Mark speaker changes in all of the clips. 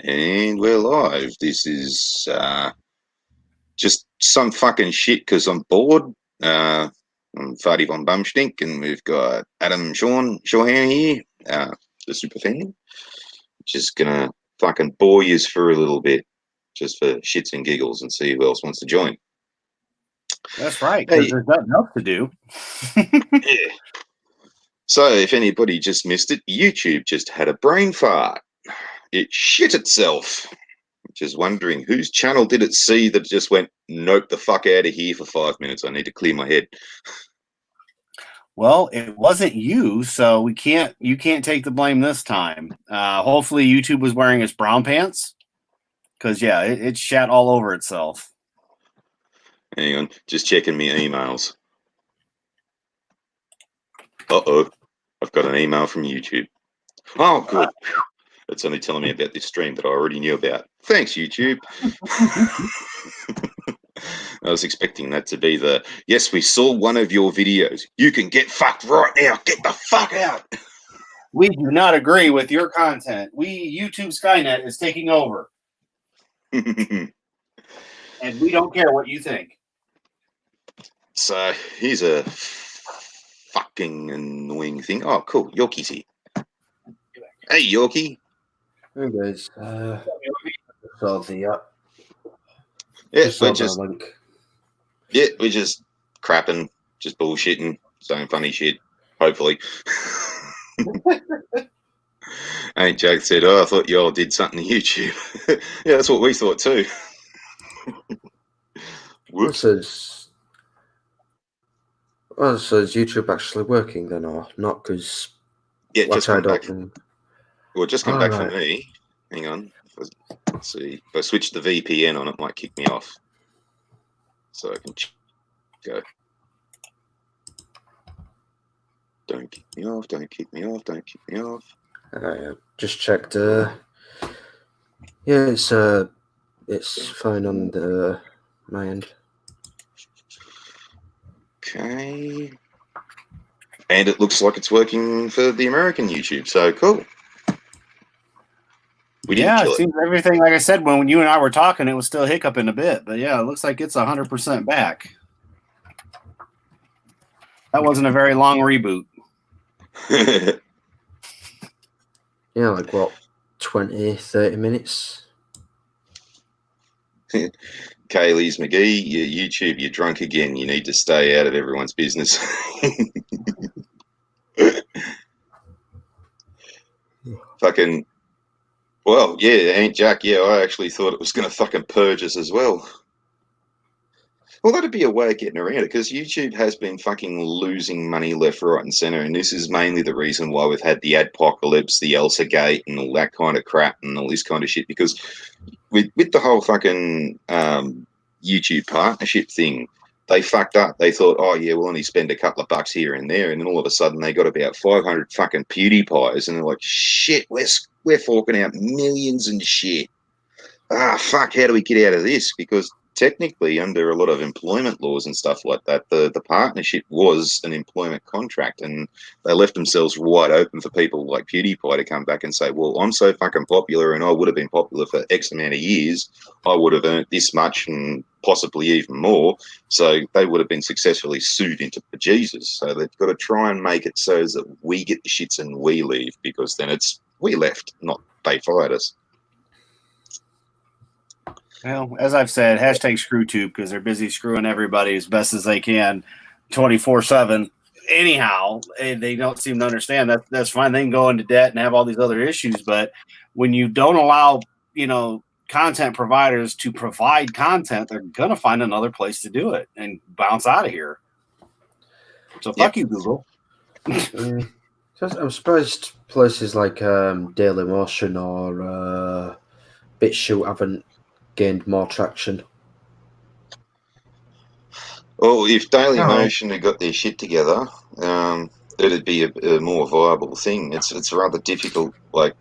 Speaker 1: And we're live. This is just some fucking shit because I'm bored. I'm Fadi von Bumstink, and we've got Adam Shawhan here, the super fan. Just gonna fucking bore yous for a little bit, just for shits and giggles, and see who else wants to join.
Speaker 2: That's right, because there's nothing else to do.
Speaker 1: Yeah. So, if anybody just missed it, YouTube just had a brain fart. It shit itself. Just wondering whose channel did it see that just went, nope, the fuck out of here for 5 minutes. I need to clear my head.
Speaker 2: Well, it wasn't you, so you can't take the blame this time. Hopefully YouTube was wearing its brown pants, because yeah, it shat all over itself.
Speaker 1: Hang on, just checking my emails. Uh-oh, I've got an email from YouTube. Oh, good. It's only telling me about this stream that I already knew about. Thanks, YouTube. I was expecting that to be the, yes, we saw one of your videos. You can get fucked right now. Get the fuck out.
Speaker 2: We do not agree with your content. YouTube Skynet is taking over. And we don't care what you think.
Speaker 1: So here's a fucking annoying thing. Oh, cool. Yorkie's here. Hey, Yorkie.
Speaker 3: Hey guys. Saw the
Speaker 1: yeah, we're just crapping, just bullshitting, saying funny shit. Hopefully. Ain't Jack said, "Oh, I thought you all did something to YouTube." Yeah, that's what we thought too. Whoops.
Speaker 3: So is YouTube actually working then, or not? Because
Speaker 1: yeah, just come back. Well, just come back
Speaker 3: right.
Speaker 1: for me. Hang on. Let's see. If I switch the VPN on, it might kick me off. So I can go. Don't kick me off. Don't kick me off. Don't kick me off.
Speaker 3: Just checked. Yeah, it's fine on my end.
Speaker 1: Okay. And it looks like it's working for the American YouTube, so cool. We didn't kill
Speaker 2: it seems everything, like I said, when you and I were talking, it was still hiccuping a bit. But yeah, it looks like it's 100% back. That wasn't a very long reboot.
Speaker 3: Yeah, like what, 20, 30 minutes?
Speaker 1: Kaylee's McGee, YouTube, you're drunk again. You need to stay out of everyone's business. Fucking, well, yeah, Aunt Jack, yeah, I actually thought it was going to fucking purge us as well. Well, that'd be a way of getting around it, because YouTube has been fucking losing money left, right, and centre, and this is mainly the reason why we've had the Adpocalypse, the Elsa Gate, and all that kind of crap, and all this kind of shit, because with the whole fucking YouTube partnership thing, they fucked up. They thought, oh, yeah, we'll only spend a couple of bucks here and there, and then all of a sudden they got about 500 fucking PewDiePies, and they're like, shit, we're forking out millions and shit. Ah, fuck, how do we get out of this? Because technically, under a lot of employment laws and stuff like that, the partnership was an employment contract, and they left themselves wide open for people like PewDiePie to come back and say, well, I'm so fucking popular, and I would have been popular for X amount of years. I would have earned this much and possibly even more. So they would have been successfully sued into bejesus. So they've got to try and make it so that we get the shits and we leave, because then it's we left, not they fired us.
Speaker 2: Well, as I've said, hashtag ScrewTube, because they're busy screwing everybody as best as they can 24/7. Anyhow, they don't seem to understand that. That's fine. They can go into debt and have all these other issues. But when you don't allow, content providers to provide content, they're going to find another place to do it and bounce out of here. So fuck you, Google.
Speaker 3: I'm surprised places like Dailymotion or BitChute haven't gained more traction.
Speaker 1: Well, if Dailymotion had got their shit together, it'd be a more viable thing. It's rather difficult. Like,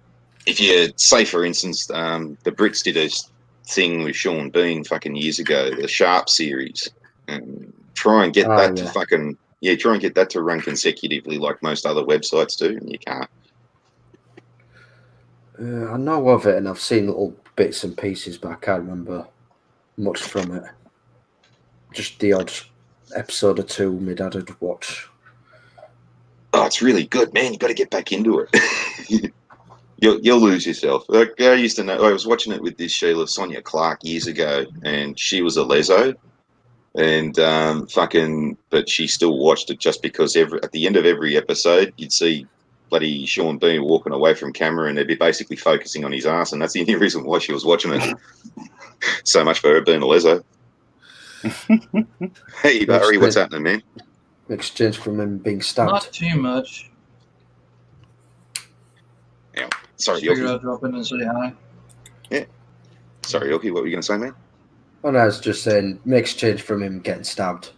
Speaker 1: if you say, for instance, the Brits did a thing with Sean Bean fucking years ago, the Sharp series, and try and get that to fucking try and get that to run consecutively like most other websites do, and you can't.
Speaker 3: I know of it, and I've seen little bits and pieces, but I can't remember much from it. Just the odd episode or two my dad would watch.
Speaker 1: Oh, it's really good, man. You got to get back into it. You'll lose yourself. Like I used to know. I was watching it with this Sheila Sonia Clark years ago, and she was a leso, and but she still watched it just because at the end of every episode, you'd see bloody Sean Bean walking away from camera, and they'd be basically focusing on his ass, and that's the only reason why she was watching it. So much for her being a leso. Hey, Barry, what's happening, man?
Speaker 3: In exchange from him being stabbed.
Speaker 4: Not too much.
Speaker 1: Yeah. Sorry,
Speaker 4: Figured
Speaker 1: Yoki.
Speaker 4: I'd drop in and say hi.
Speaker 1: Sorry, Yoki. What were you going to say, man?
Speaker 3: Oh, no, I was just saying, in exchange from him getting stabbed.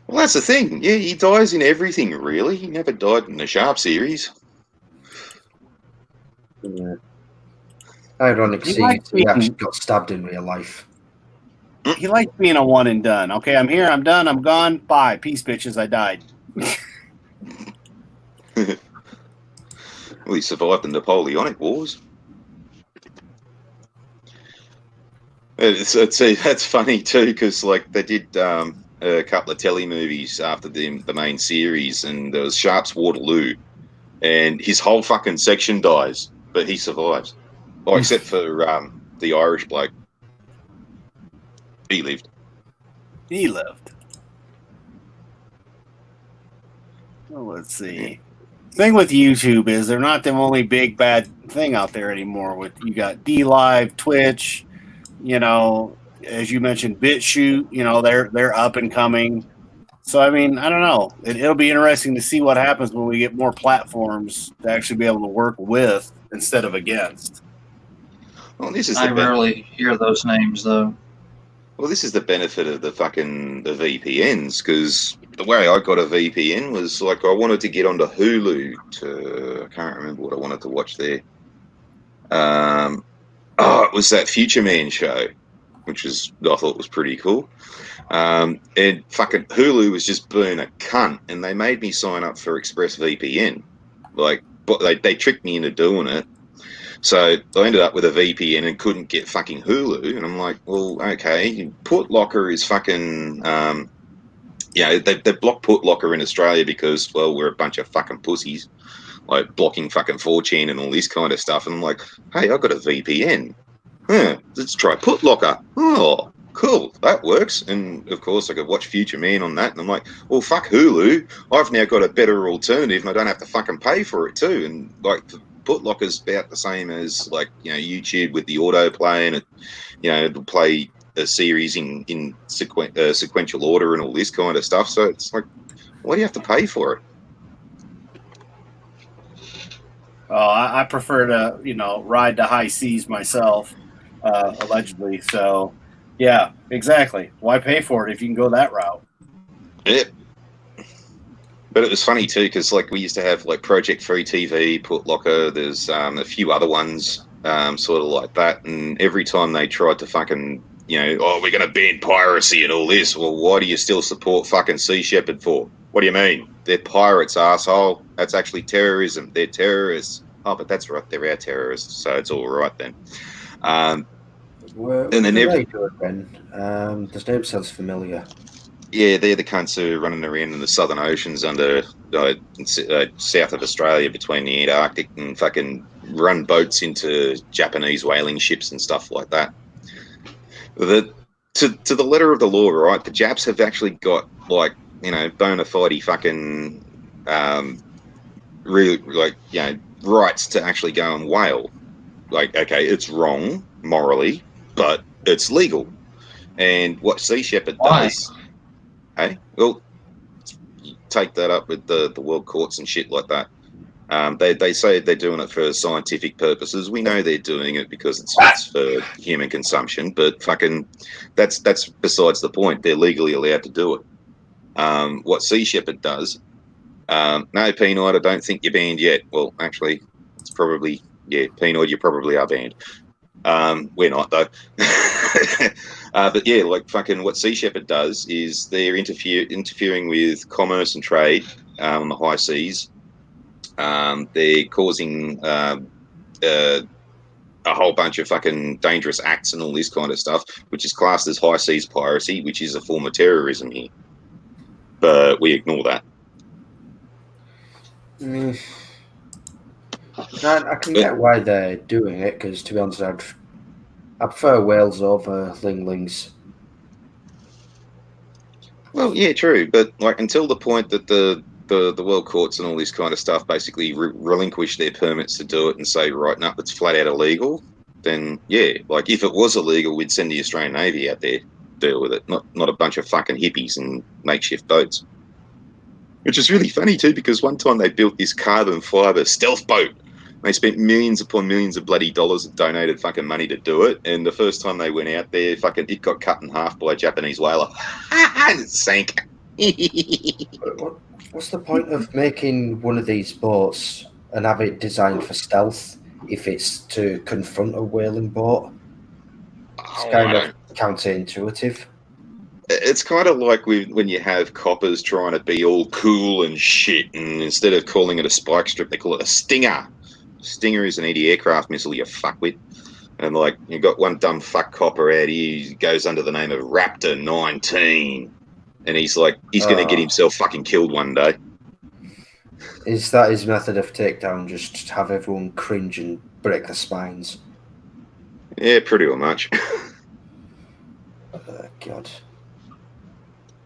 Speaker 1: Well, that's the thing. Yeah, he dies in everything, really. He never died in the Sharp series.
Speaker 3: Yeah. Ironic
Speaker 2: He
Speaker 3: scene,
Speaker 2: likes
Speaker 3: he
Speaker 2: being-
Speaker 3: actually got stabbed in real life.
Speaker 2: He likes being a one and done. Okay, I'm here, I'm done, I'm gone. Bye. Peace, bitches. I died.
Speaker 1: Well, he survived the Napoleonic Wars. That's funny too, because like they did a couple of telly movies after the main series, and there was Sharp's Waterloo, and his whole fucking section dies, but he survives. Oh, except for the Irish bloke. He lived.
Speaker 2: He lived. Well, let's see. Thing with YouTube is they're not the only big bad thing out there anymore. With you got DLive, Twitch, you know, as you mentioned, BitChute. You know, they're up and coming. So I mean, I don't know. It'll be interesting to see what happens when we get more platforms to actually be able to work with instead of against.
Speaker 1: Well, this is
Speaker 4: I
Speaker 1: the
Speaker 4: rarely hear those names though.
Speaker 1: Well, this is the benefit of the VPNs, because the way I got a VPN was like I wanted to get onto Hulu I can't remember what I wanted to watch there. It was that Future Man show, which I thought was pretty cool. And fucking Hulu was just being a cunt, and they made me sign up for ExpressVPN. Like, but they tricked me into doing it. So I ended up with a VPN and couldn't get fucking Hulu. And I'm like, well, okay, Putlocker is fucking, they blocked Putlocker in Australia because, well, we're a bunch of fucking pussies, like blocking fucking 4chan and all this kind of stuff. And I'm like, hey, I've got a VPN. Let's try Putlocker. Oh, cool, that works. And, of course, I could watch Future Man on that. And I'm like, well, fuck Hulu. I've now got a better alternative and I don't have to fucking pay for it too. And, like, Putlocker's about the same as like YouTube with the autoplay, and it it'll play a series in sequential order and all this kind of stuff. So it's like, why do you have to pay for it?
Speaker 2: I prefer to ride the high seas myself, allegedly. So yeah, exactly. Why pay for it if you can go that route?
Speaker 1: Yep. But it was funny too, because like we used to have like Project Free TV, Putlocker. There's a few other ones, sort of like that. And every time they tried to fucking, we're going to ban piracy and all this. Well, why do you still support fucking Sea Shepherd for? What do you mean? They're pirates, asshole. That's actually terrorism. They're terrorists. Oh, but that's right. They're our terrorists, so it's all right then. And then
Speaker 3: this name sounds familiar.
Speaker 1: Yeah, they're the cunts who are running around in the southern oceans under south of Australia between the Antarctic and fucking run boats into Japanese whaling ships and stuff like that. To the letter of the law, right? The Japs have actually got like bona fide fucking rights to actually go and whale. Like, okay, it's wrong morally, but it's legal. And what Sea Shepherd does. Hey, well, you take that up with the world courts and shit like that. They say they're doing it for scientific purposes. We know they're doing it because it's for human consumption, but fucking that's besides the point. They're legally allowed to do it. What Sea Shepherd does, no, Penoid, I don't think you're banned yet. Well, actually, it's probably, Penoid, you probably are banned. We're not though. But yeah, like fucking what Sea Shepherd does is they're interfering with commerce and trade on the high seas, They're causing a whole bunch of fucking dangerous acts and all this kind of stuff, which is classed as high seas piracy, which is a form of terrorism here. But we ignore that.
Speaker 3: I can get why they're doing it, because to be honest, I prefer whales over Linglings.
Speaker 1: Well, yeah, true, but like until the point that the world courts and all this kind of stuff basically relinquish their permits to do it and say, right, no, it's flat out illegal, then yeah, like if it was illegal, we'd send the Australian Navy out there to deal with it, not a bunch of fucking hippies and makeshift boats. Which is really funny too, because one time they built this carbon fiber stealth boat. They spent millions upon millions of bloody dollars and donated fucking money to do it. And the first time they went out there, fucking it got cut in half by a Japanese whaler and it sank.
Speaker 3: What's the point of making one of these boats and have it designed for stealth if it's to confront a whaling boat? It's kind of counterintuitive.
Speaker 1: It's kind of like when you have coppers trying to be all cool and shit, and instead of calling it a spike strip, they call it a stinger. Stinger is an anti-aircraft missile, you fuckwit. And like, you've got one dumb fuck copper out here, he goes under the name of Raptor 19. And he's like, he's going to get himself fucking killed one day.
Speaker 3: Is that his method of takedown? Just have everyone cringe and break their spines?
Speaker 1: Yeah, pretty much.
Speaker 3: God.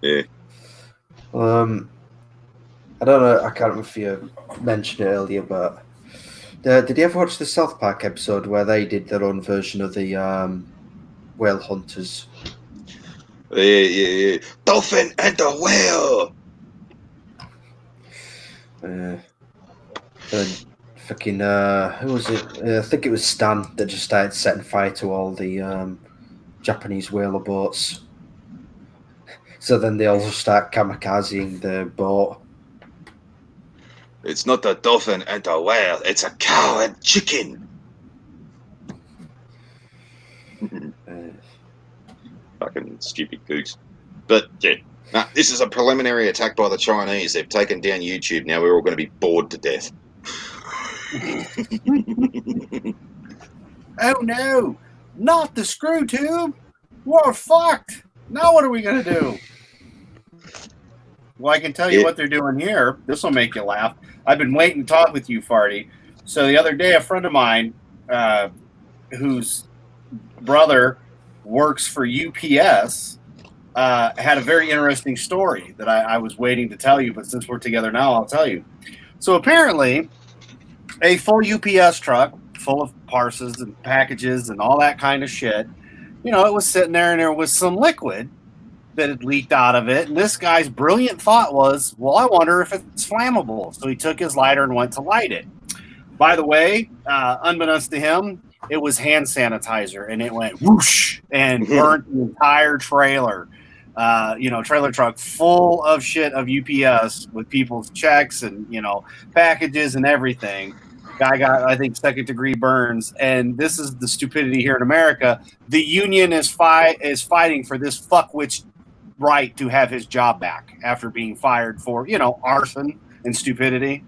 Speaker 1: Yeah.
Speaker 3: I don't know. I can't remember if you mentioned it earlier, but did you ever watch the South Park episode where they did their own version of the whale hunters?
Speaker 1: Yeah. Dolphin and the whale.
Speaker 3: And fucking who was it? I think it was Stan that just started setting fire to all the Japanese whaler boats. So then they also start kamikazing the boat.
Speaker 1: It's not the dolphin and the whale, it's a cow and chicken. Fucking stupid kooks. But yeah, nah, this is a preliminary attack by the Chinese. They've taken down YouTube. Now we're all going to be bored to death.
Speaker 2: Oh no, not the screw tube. We're fucked. Now what are we going to do? Well, I can tell you what they're doing here. This will make you laugh. I've been waiting to talk with you, Farty. So the other day, a friend of mine whose brother works for UPS had a very interesting story that I was waiting to tell you, but since we're together now, I'll tell you. So apparently, a full UPS truck full of parcels and packages and all that kind of shit, you know, it was sitting there and there was some liquid that had leaked out of it. And this guy's brilliant thought was, well, I wonder if it's flammable. So he took his lighter and went to light it. By the way, unbeknownst to him, it was hand sanitizer, and it went whoosh and burnt the entire trailer. Trailer truck full of shit of UPS with people's checks and, packages and everything. Guy got, I think, second-degree burns. And this is the stupidity here in America. The union is fighting for this fuckwit's right to have his job back after being fired for, arson and stupidity.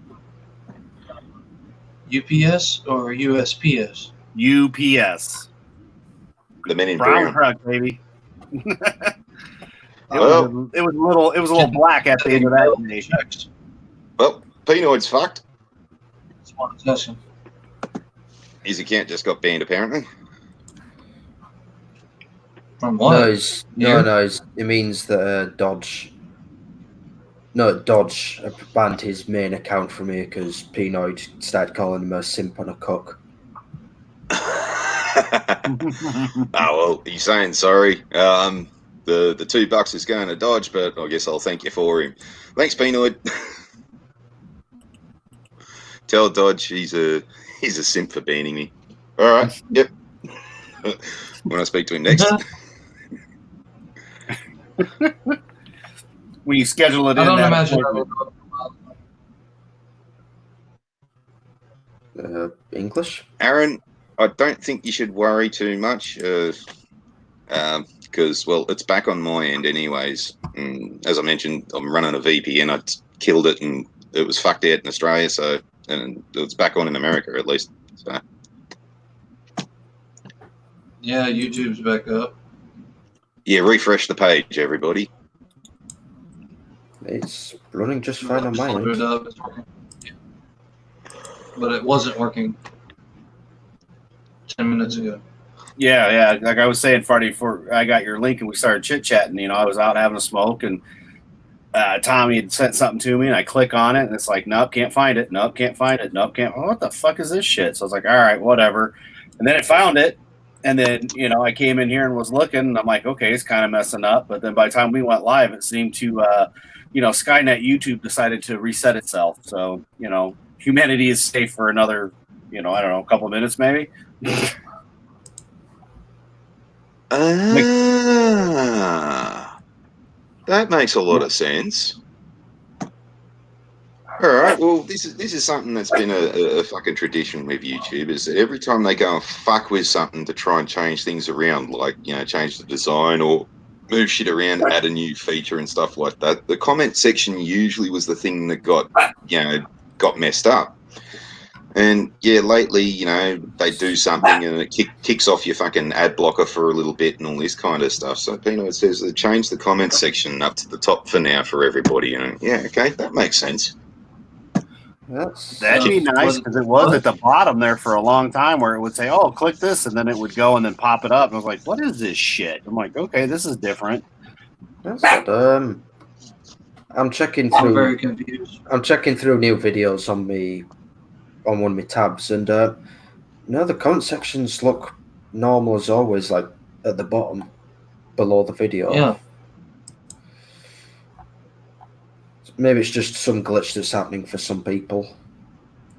Speaker 4: UPS or USPS?
Speaker 2: UPS.
Speaker 1: The men in
Speaker 2: brown
Speaker 1: brown.
Speaker 2: truck, baby. It was a little black at the end of that day.
Speaker 1: Well, Penoid's fucked.
Speaker 4: That's one session.
Speaker 1: His account just got banned, apparently.
Speaker 4: From what?
Speaker 3: No, it means that Dodge banned his main account from here because Penoid started calling him a simp and a cook.
Speaker 1: Well, he's saying sorry. The $2 is going to Dodge, but I guess I'll thank you for him. Thanks, Penoid. Tell Dodge he's a simp for banning me. All right. Yep. When I speak to him next.
Speaker 2: When you schedule it in.
Speaker 4: I don't imagine
Speaker 3: English.
Speaker 1: Aaron, I don't think you should worry too much. Because, well, it's back on my end anyways. And as I mentioned, I'm running a VPN. I killed it and it was fucked out in Australia, so and it's back on in America at least. So
Speaker 4: Yeah, YouTube's back up.
Speaker 1: yeah, refresh the page, everybody.
Speaker 3: It's running just fine on my
Speaker 4: Loaded
Speaker 3: end.
Speaker 4: up, it's working. Yeah. But it wasn't working 10 minutes ago.
Speaker 2: Yeah. Like I was saying, Friday, before I got your link and we started chit chatting, I was out having a smoke and Tommy had sent something to me and I click on it and it's like, nope, can't find it. Nope, can't find it. Nope, can't. What the fuck is this shit? So I was like, all right, whatever. And then it found it. And then, I came in here and was looking and I'm like, okay, it's kind of messing up. But then by the time we went live, it seemed to, Skynet YouTube decided to reset itself. So, humanity is safe for another, I don't know, a couple of minutes maybe.
Speaker 1: That makes a lot of sense. All right. Well, this is something that's been a fucking tradition with YouTube. Is that every time they go and fuck with something to try and change things around, like change the design or move shit around, add a new feature and stuff like that, the comment section usually was the thing that got messed up. And yeah, lately, they do something and it kicks off your fucking ad blocker for a little bit and all this kind of stuff. So Pino says they changed the comment section up to the top for now for everybody. And yeah, okay, that makes sense.
Speaker 2: That'd be nice because it was at the bottom there for a long time where it would say, "Oh, click this," and then it would go and then pop it up. And I was like, "What is this shit?" I'm like, "Okay, this is different."
Speaker 3: That's odd. I'm checking through.
Speaker 4: I'm very confused.
Speaker 3: I'm checking through new videos on one of my tabs, and the comment sections look normal as always, like at the bottom below the video.
Speaker 4: Yeah.
Speaker 3: Maybe it's just some glitch that's happening for some people.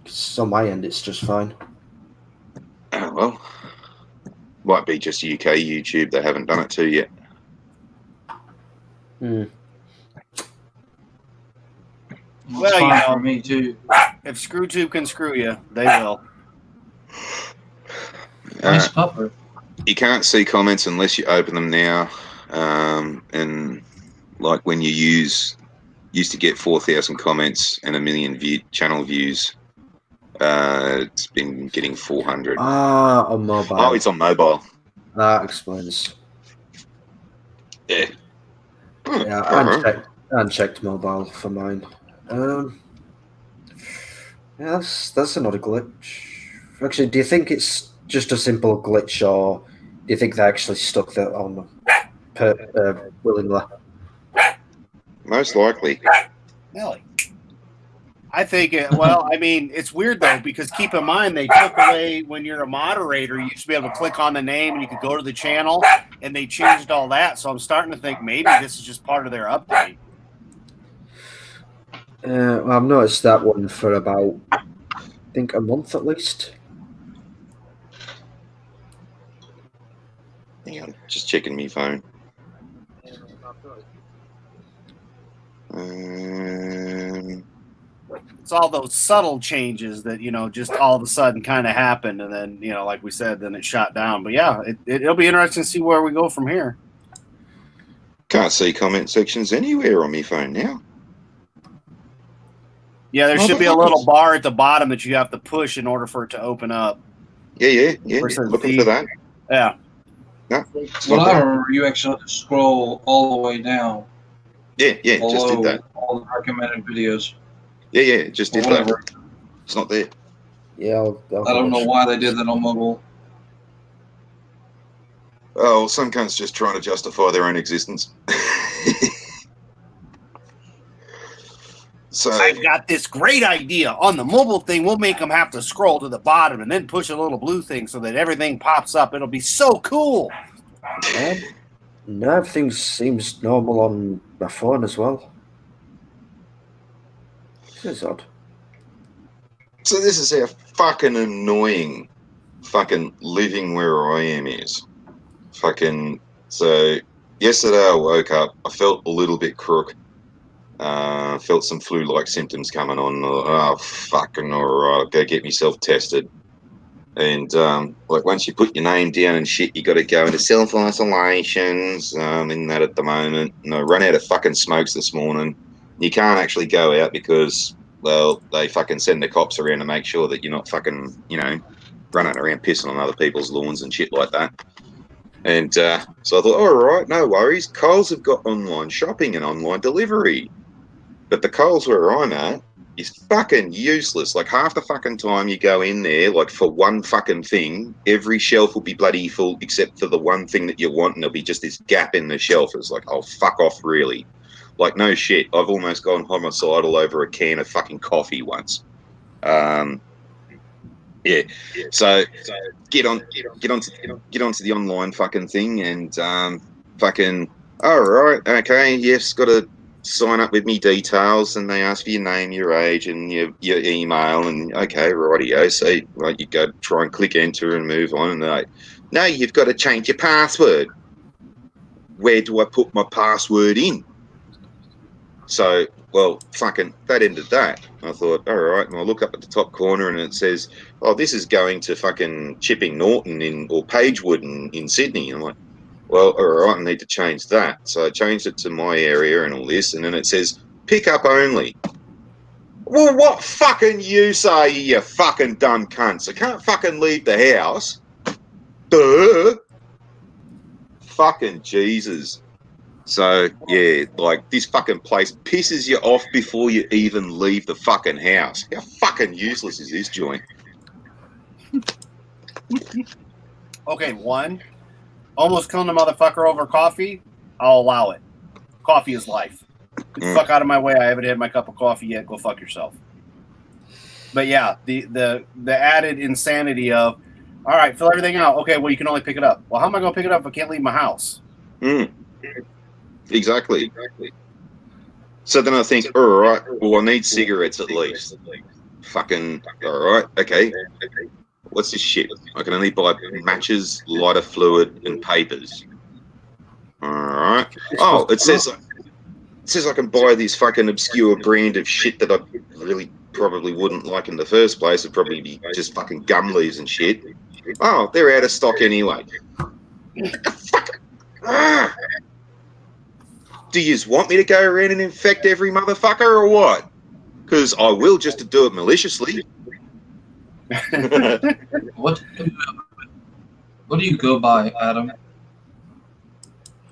Speaker 3: 'Cause on my end, it's just fine.
Speaker 1: Oh, well, might be just UK YouTube they haven't done it to yet.
Speaker 4: It's
Speaker 2: Well,
Speaker 4: fine for me too.
Speaker 2: If ScrewTube can screw you, they will.
Speaker 4: Nice pupper.
Speaker 1: You can't see comments unless you open them now. And like when you used to get 4,000 comments and 1 million channel views, it's been getting 400.
Speaker 3: On mobile.
Speaker 1: Oh, it's on mobile.
Speaker 3: That explains.
Speaker 1: Yeah.
Speaker 3: Yeah, I unchecked mobile for mine. Yeah, that's another glitch. Actually, do you think it's just a simple glitch, or do you think they actually stuck that on willingly?
Speaker 1: Most likely.
Speaker 2: Really? I think, it's weird though, because keep in mind, they took away when you're a moderator, you used to be able to click on the name and you could go to the channel, and they changed all that. So I'm starting to think maybe this is just part of their update.
Speaker 3: Well, I've noticed that one for about, I think, a month at least.
Speaker 1: Hang on, just checking my phone.
Speaker 2: It's all those subtle changes that, just all of a sudden kind of happened. And then, like we said, then it shot down. But yeah, it'll be interesting to see where we go from here.
Speaker 1: Can't see comment sections anywhere on my phone now.
Speaker 2: Yeah, there should be a little bar at the bottom that you have to push in order for it to open up.
Speaker 1: Yeah. Looking for that.
Speaker 2: Yeah.
Speaker 1: No,
Speaker 4: Well, I remember you actually had to scroll all the way down.
Speaker 1: Yeah, just did that.
Speaker 4: All the recommended videos.
Speaker 1: Yeah, just did that. It's not there.
Speaker 3: Yeah,
Speaker 4: I don't know why they did that on mobile.
Speaker 1: Oh, well, some cunts just trying to justify their own existence. So
Speaker 2: I've got this great idea. On the mobile thing, we'll make them have to scroll to the bottom and then push a little blue thing so that everything pops up. It'll be so cool.
Speaker 3: No, everything seems normal on my phone as well. This is odd.
Speaker 1: So this is how fucking annoying fucking living where I am is. So yesterday I woke up, I felt a little bit crook. Felt some flu-like symptoms coming on. Oh, fucking alright, go get myself tested. And once you put your name down and shit, you got to go into self-isolations. In that at the moment, and I run out of fucking smokes this morning. You can't actually go out because well, they fucking send the cops around to make sure that you're not fucking, running around pissing on other people's lawns and shit like that. And so I thought, all right, no worries. Coles have got online shopping and online delivery. But the Coles where I'm at is fucking useless. Like, half the fucking time you go in there, like, for one fucking thing, every shelf will be bloody full except for the one thing that you want, and there'll be just this gap in the shelf. It's like, oh, fuck off, really. Like, no shit. I've almost gone homicidal over a can of fucking coffee once. Yeah. So get onto the online fucking thing and fucking, all right, okay, yes, got to sign up with me details, and they ask for your name, your age, and your email, and okay, rightio. So right, you go try and click enter and move on, and they're like, no, you've got to change your password. Where do I put my password in? So, well, fucking, that ended that. I thought, all right, and I look up at the top corner and it says, oh, this is going to fucking Chipping Norton or Pagewood in Sydney. I'm like, well, all right, I need to change that. So I changed it to my area and all this, and then it says, pick up only. Well, what fucking use are you fucking dumb cunts? I can't fucking leave the house. Duh. Fucking Jesus. So, yeah, like, this fucking place pisses you off before you even leave the fucking house. How fucking useless is this joint?
Speaker 2: Okay, one, almost killing a motherfucker over coffee, I'll allow it. Coffee is life. Get the fuck out of my way. I haven't had my cup of coffee yet. Go fuck yourself. But yeah, the added insanity of, all right, fill everything out. Okay, well, you can only pick it up. Well, how am I going to pick it up if I can't leave my house?
Speaker 1: Exactly. So then I think, all right, well, I need cigarettes at least. Fucking, all right, okay. What's this shit? I can only buy matches, lighter fluid, and papers. All right. Oh, it says I can buy this fucking obscure brand of shit that I really probably wouldn't like in the first place. It'd probably be just fucking gum leaves and shit. Oh, they're out of stock anyway. Do you want me to go around and infect every motherfucker or what? Because I will, just to do it maliciously.
Speaker 4: What do you go by, Adam?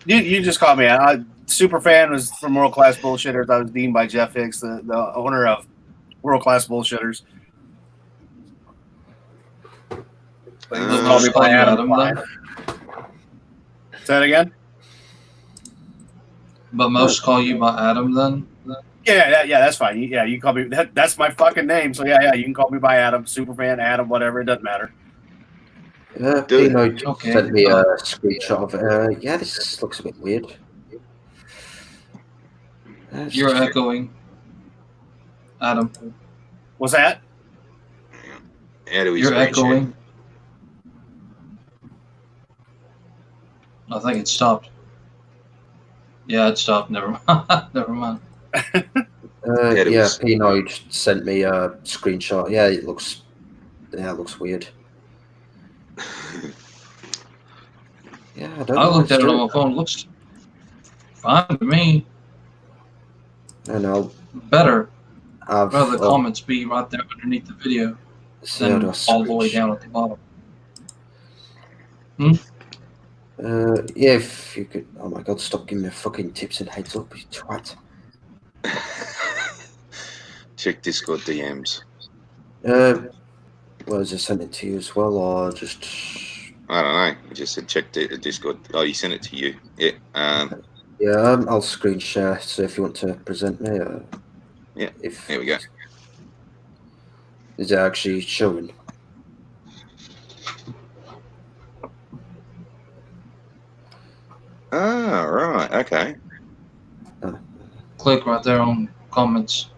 Speaker 2: You just called me. Super fan was from World Class Bullshitters. I was deemed by Jeff Hicks, the owner of World Class Bullshitters. Call me by Adam. Say that again?
Speaker 4: But most call you by Adam then?
Speaker 2: Yeah, that's fine. Yeah, you can call me. That's my fucking name. So yeah, you can call me by Adam, Superfan, Adam, whatever. It doesn't matter.
Speaker 3: Pino sent me a screenshot of yeah, this looks a bit weird.
Speaker 4: You're echoing, Adam.
Speaker 2: What's that?
Speaker 4: You're echoing. I think it stopped. Yeah, it stopped. Never mind. Never mind.
Speaker 3: Yeah, Pino sent me a screenshot. Yeah, it looks weird. Yeah,
Speaker 4: I looked at it on my phone. It looks fine to me.
Speaker 3: I know.
Speaker 4: Better. I'd rather the comments be right there underneath the video than all the way down at the bottom.
Speaker 3: Yeah, if you could. Oh my God, stop giving me fucking tips and heads up, you twat.
Speaker 1: Check Discord DMs.
Speaker 3: Well, has I sent it to you as well, or just?
Speaker 1: I don't know. I just said check Discord. Oh, you sent it to you. Yeah.
Speaker 3: Yeah, I'll screen share. So if you want to present me,
Speaker 1: yeah. There we go.
Speaker 3: Is it actually showing?
Speaker 1: Ah, right. Okay.
Speaker 4: Click right there on comments.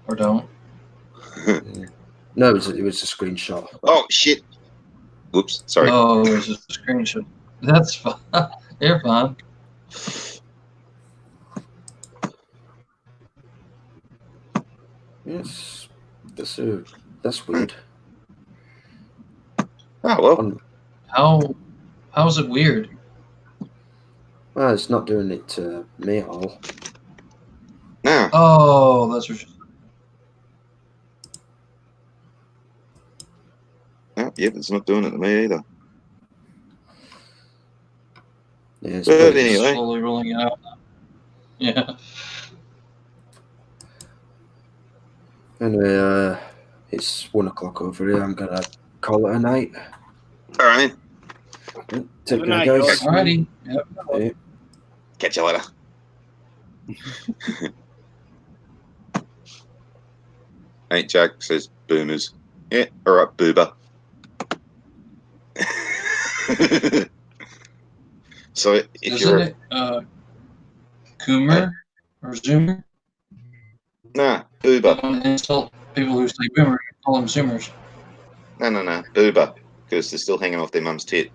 Speaker 4: Or don't.
Speaker 3: No, it was a screenshot.
Speaker 1: Oh shit! Whoops, sorry.
Speaker 4: Oh, it was a screenshot. That's fine. You're fine.
Speaker 3: Yes, that's weird.
Speaker 1: Oh well.
Speaker 4: How is it weird?
Speaker 3: Well, it's not doing it to me at all.
Speaker 4: Oh, that's what.
Speaker 1: Oh, yep, it's not doing it to me either.
Speaker 3: Yeah, it's
Speaker 1: But
Speaker 3: pretty-
Speaker 1: anyway.
Speaker 4: Slowly rolling it out. Yeah.
Speaker 3: Anyway, it's 1 o'clock over here. I'm gonna call it a night.
Speaker 1: All right,
Speaker 3: Yeah, take
Speaker 2: Good
Speaker 3: care,
Speaker 2: night,
Speaker 3: guys.
Speaker 2: George.
Speaker 4: Alrighty. Yep.
Speaker 3: Yeah.
Speaker 1: catch you later. Ain't Jack says boomers. Yeah, all right, boober. So if
Speaker 4: Isn't
Speaker 1: you're
Speaker 4: it Coomer or Zoomer?
Speaker 1: nah,
Speaker 4: You
Speaker 1: boober.
Speaker 4: want to insult people who say Boomer, you call them Zoomers.
Speaker 1: No, boober, because they're still hanging off their mum's tit.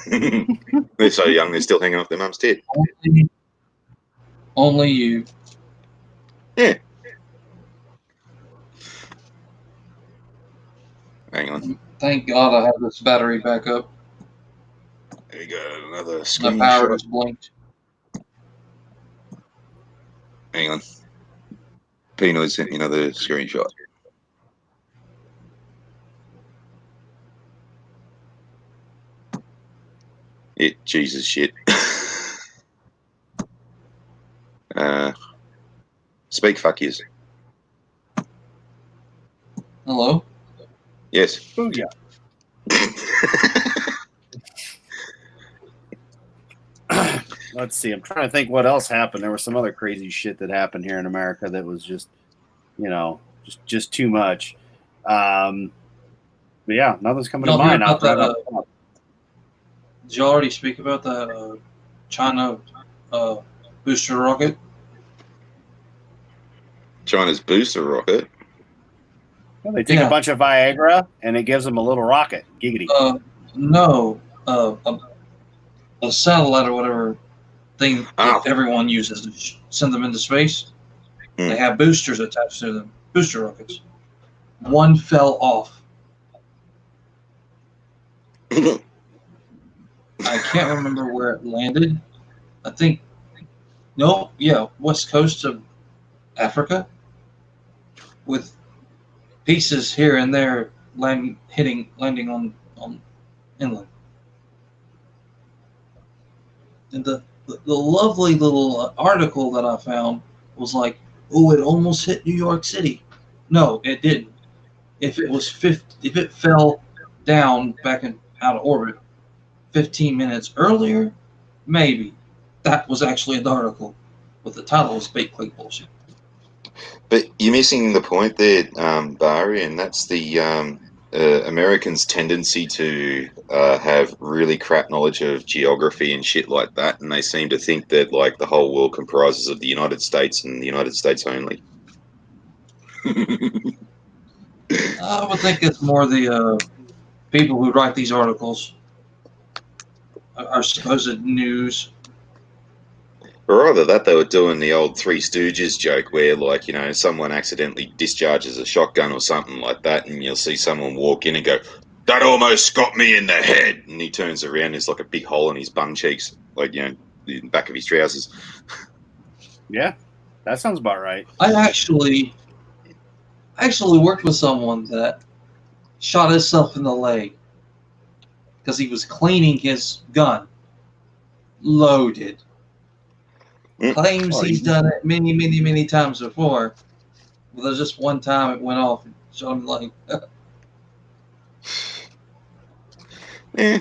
Speaker 1: They're so young, they're still hanging off their mum's tit.
Speaker 4: Only you.
Speaker 1: Yeah. Hang on.
Speaker 4: Thank God I have this battery back up.
Speaker 1: There we go. Another
Speaker 4: My power
Speaker 1: screenshot.
Speaker 4: just blinked.
Speaker 1: Hang on. Pino sent me another screenshot. Jesus shit. Speak fuck yous.
Speaker 4: Hello?
Speaker 1: Yes.
Speaker 2: Booyah. Let's see. I'm trying to think what else happened. There was some other crazy shit that happened here in America that was just, just too much. But yeah, nothing's coming to
Speaker 4: Y'all hear
Speaker 2: mind.
Speaker 4: about
Speaker 2: I'll
Speaker 4: that, did you already speak about that China booster rocket?
Speaker 1: China's booster rocket.
Speaker 2: Well, they take
Speaker 4: Yeah.
Speaker 2: a bunch of Viagra and it gives them a little rocket. Giggity.
Speaker 4: No. A satellite or whatever thing
Speaker 1: Oh.
Speaker 4: that everyone uses to send them into space.
Speaker 1: Hmm.
Speaker 4: They have boosters attached to them. Booster rockets. One fell off. I can't remember where it landed. I think, west coast of Africa, with pieces here and there landing on inland. And the lovely little article that I found was like, oh, it almost hit New York City. No, it didn't. If it fell down back out of orbit 15 minutes earlier, maybe. That was actually the article, but the title was fake click bullshit.
Speaker 1: But you're missing the point there, Barry, and that's the Americans' tendency to have really crap knowledge of geography and shit like that, and they seem to think that like the whole world comprises of the United States and the United States only.
Speaker 4: I would think it's more the people who write these articles are supposed news.
Speaker 1: Or either that they were doing the old Three Stooges joke where, like, someone accidentally discharges a shotgun or something like that, and you'll see someone walk in and go, "That almost got me in the head," and he turns around, there's like a big hole in his bum cheeks, like, the back of his trousers.
Speaker 2: Yeah, that sounds about right.
Speaker 4: I actually worked with someone that shot himself in the leg because he was cleaning his gun, loaded. Claims
Speaker 2: Oh,
Speaker 4: he's done it many, many, many times before. But there's just one time it went off and shot him like.
Speaker 1: Yeah,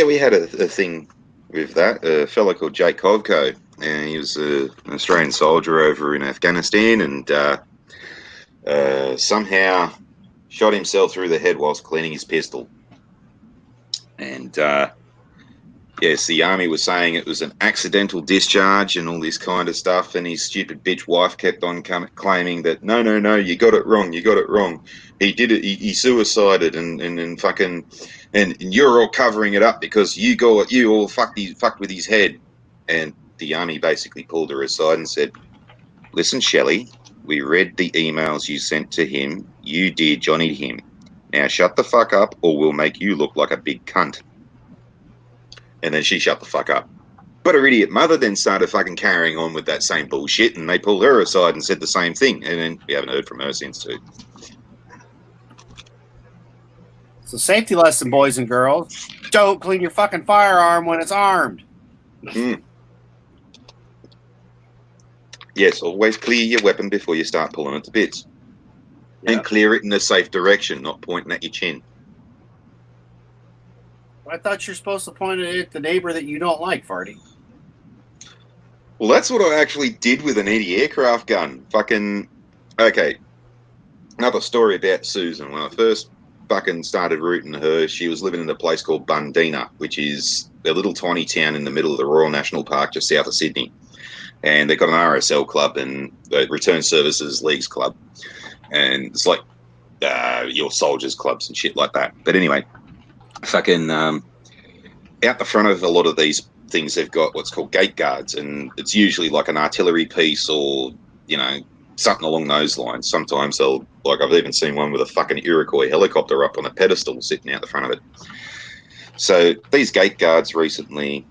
Speaker 1: we had a thing with that. A fellow called Jake Kovko, and he was an Australian soldier over in Afghanistan, and somehow shot himself through the head whilst cleaning his pistol. And yes, the army was saying it was an accidental discharge and all this kind of stuff, and his stupid bitch wife kept on claiming that no, you got it wrong, he did it, he suicided, and fucking, and you're all covering it up because you all fucked with his head. And the army basically pulled her aside and said, "Listen, Shelley, we read the emails you sent to him, you dear Johnny him. Now shut the fuck up or we'll make you look like a big cunt." And then she shut the fuck up. But her idiot mother then started fucking carrying on with that same bullshit, and they pulled her aside and said the same thing, and then we haven't heard from her since too.
Speaker 2: So safety lesson, boys and girls. Don't clean your fucking firearm when it's armed.
Speaker 1: Yes, always clear your weapon before you start pulling it to bits.
Speaker 2: Yeah.
Speaker 1: And clear it in a safe direction, not pointing at your chin.
Speaker 2: I thought you're supposed to point it at the neighbor that you don't like, Farty.
Speaker 1: Well, that's what I actually did with an anti-aircraft gun. Fucking, okay. Another story about Susan. When I first fucking started rooting her, she was living in a place called Bundeena, which is a little tiny town in the middle of the Royal National Park just south of Sydney. And they've got an RSL club and a Return Services Leagues club. And it's like your soldiers clubs and shit like that. But anyway, fucking out the front of a lot of these things, they've got what's called gate guards, and it's usually like an artillery piece or, you know, something along those lines. Sometimes they'll, like, I've even seen one with a fucking Iroquois helicopter up on a pedestal sitting out the front of it. So these gate guards recently,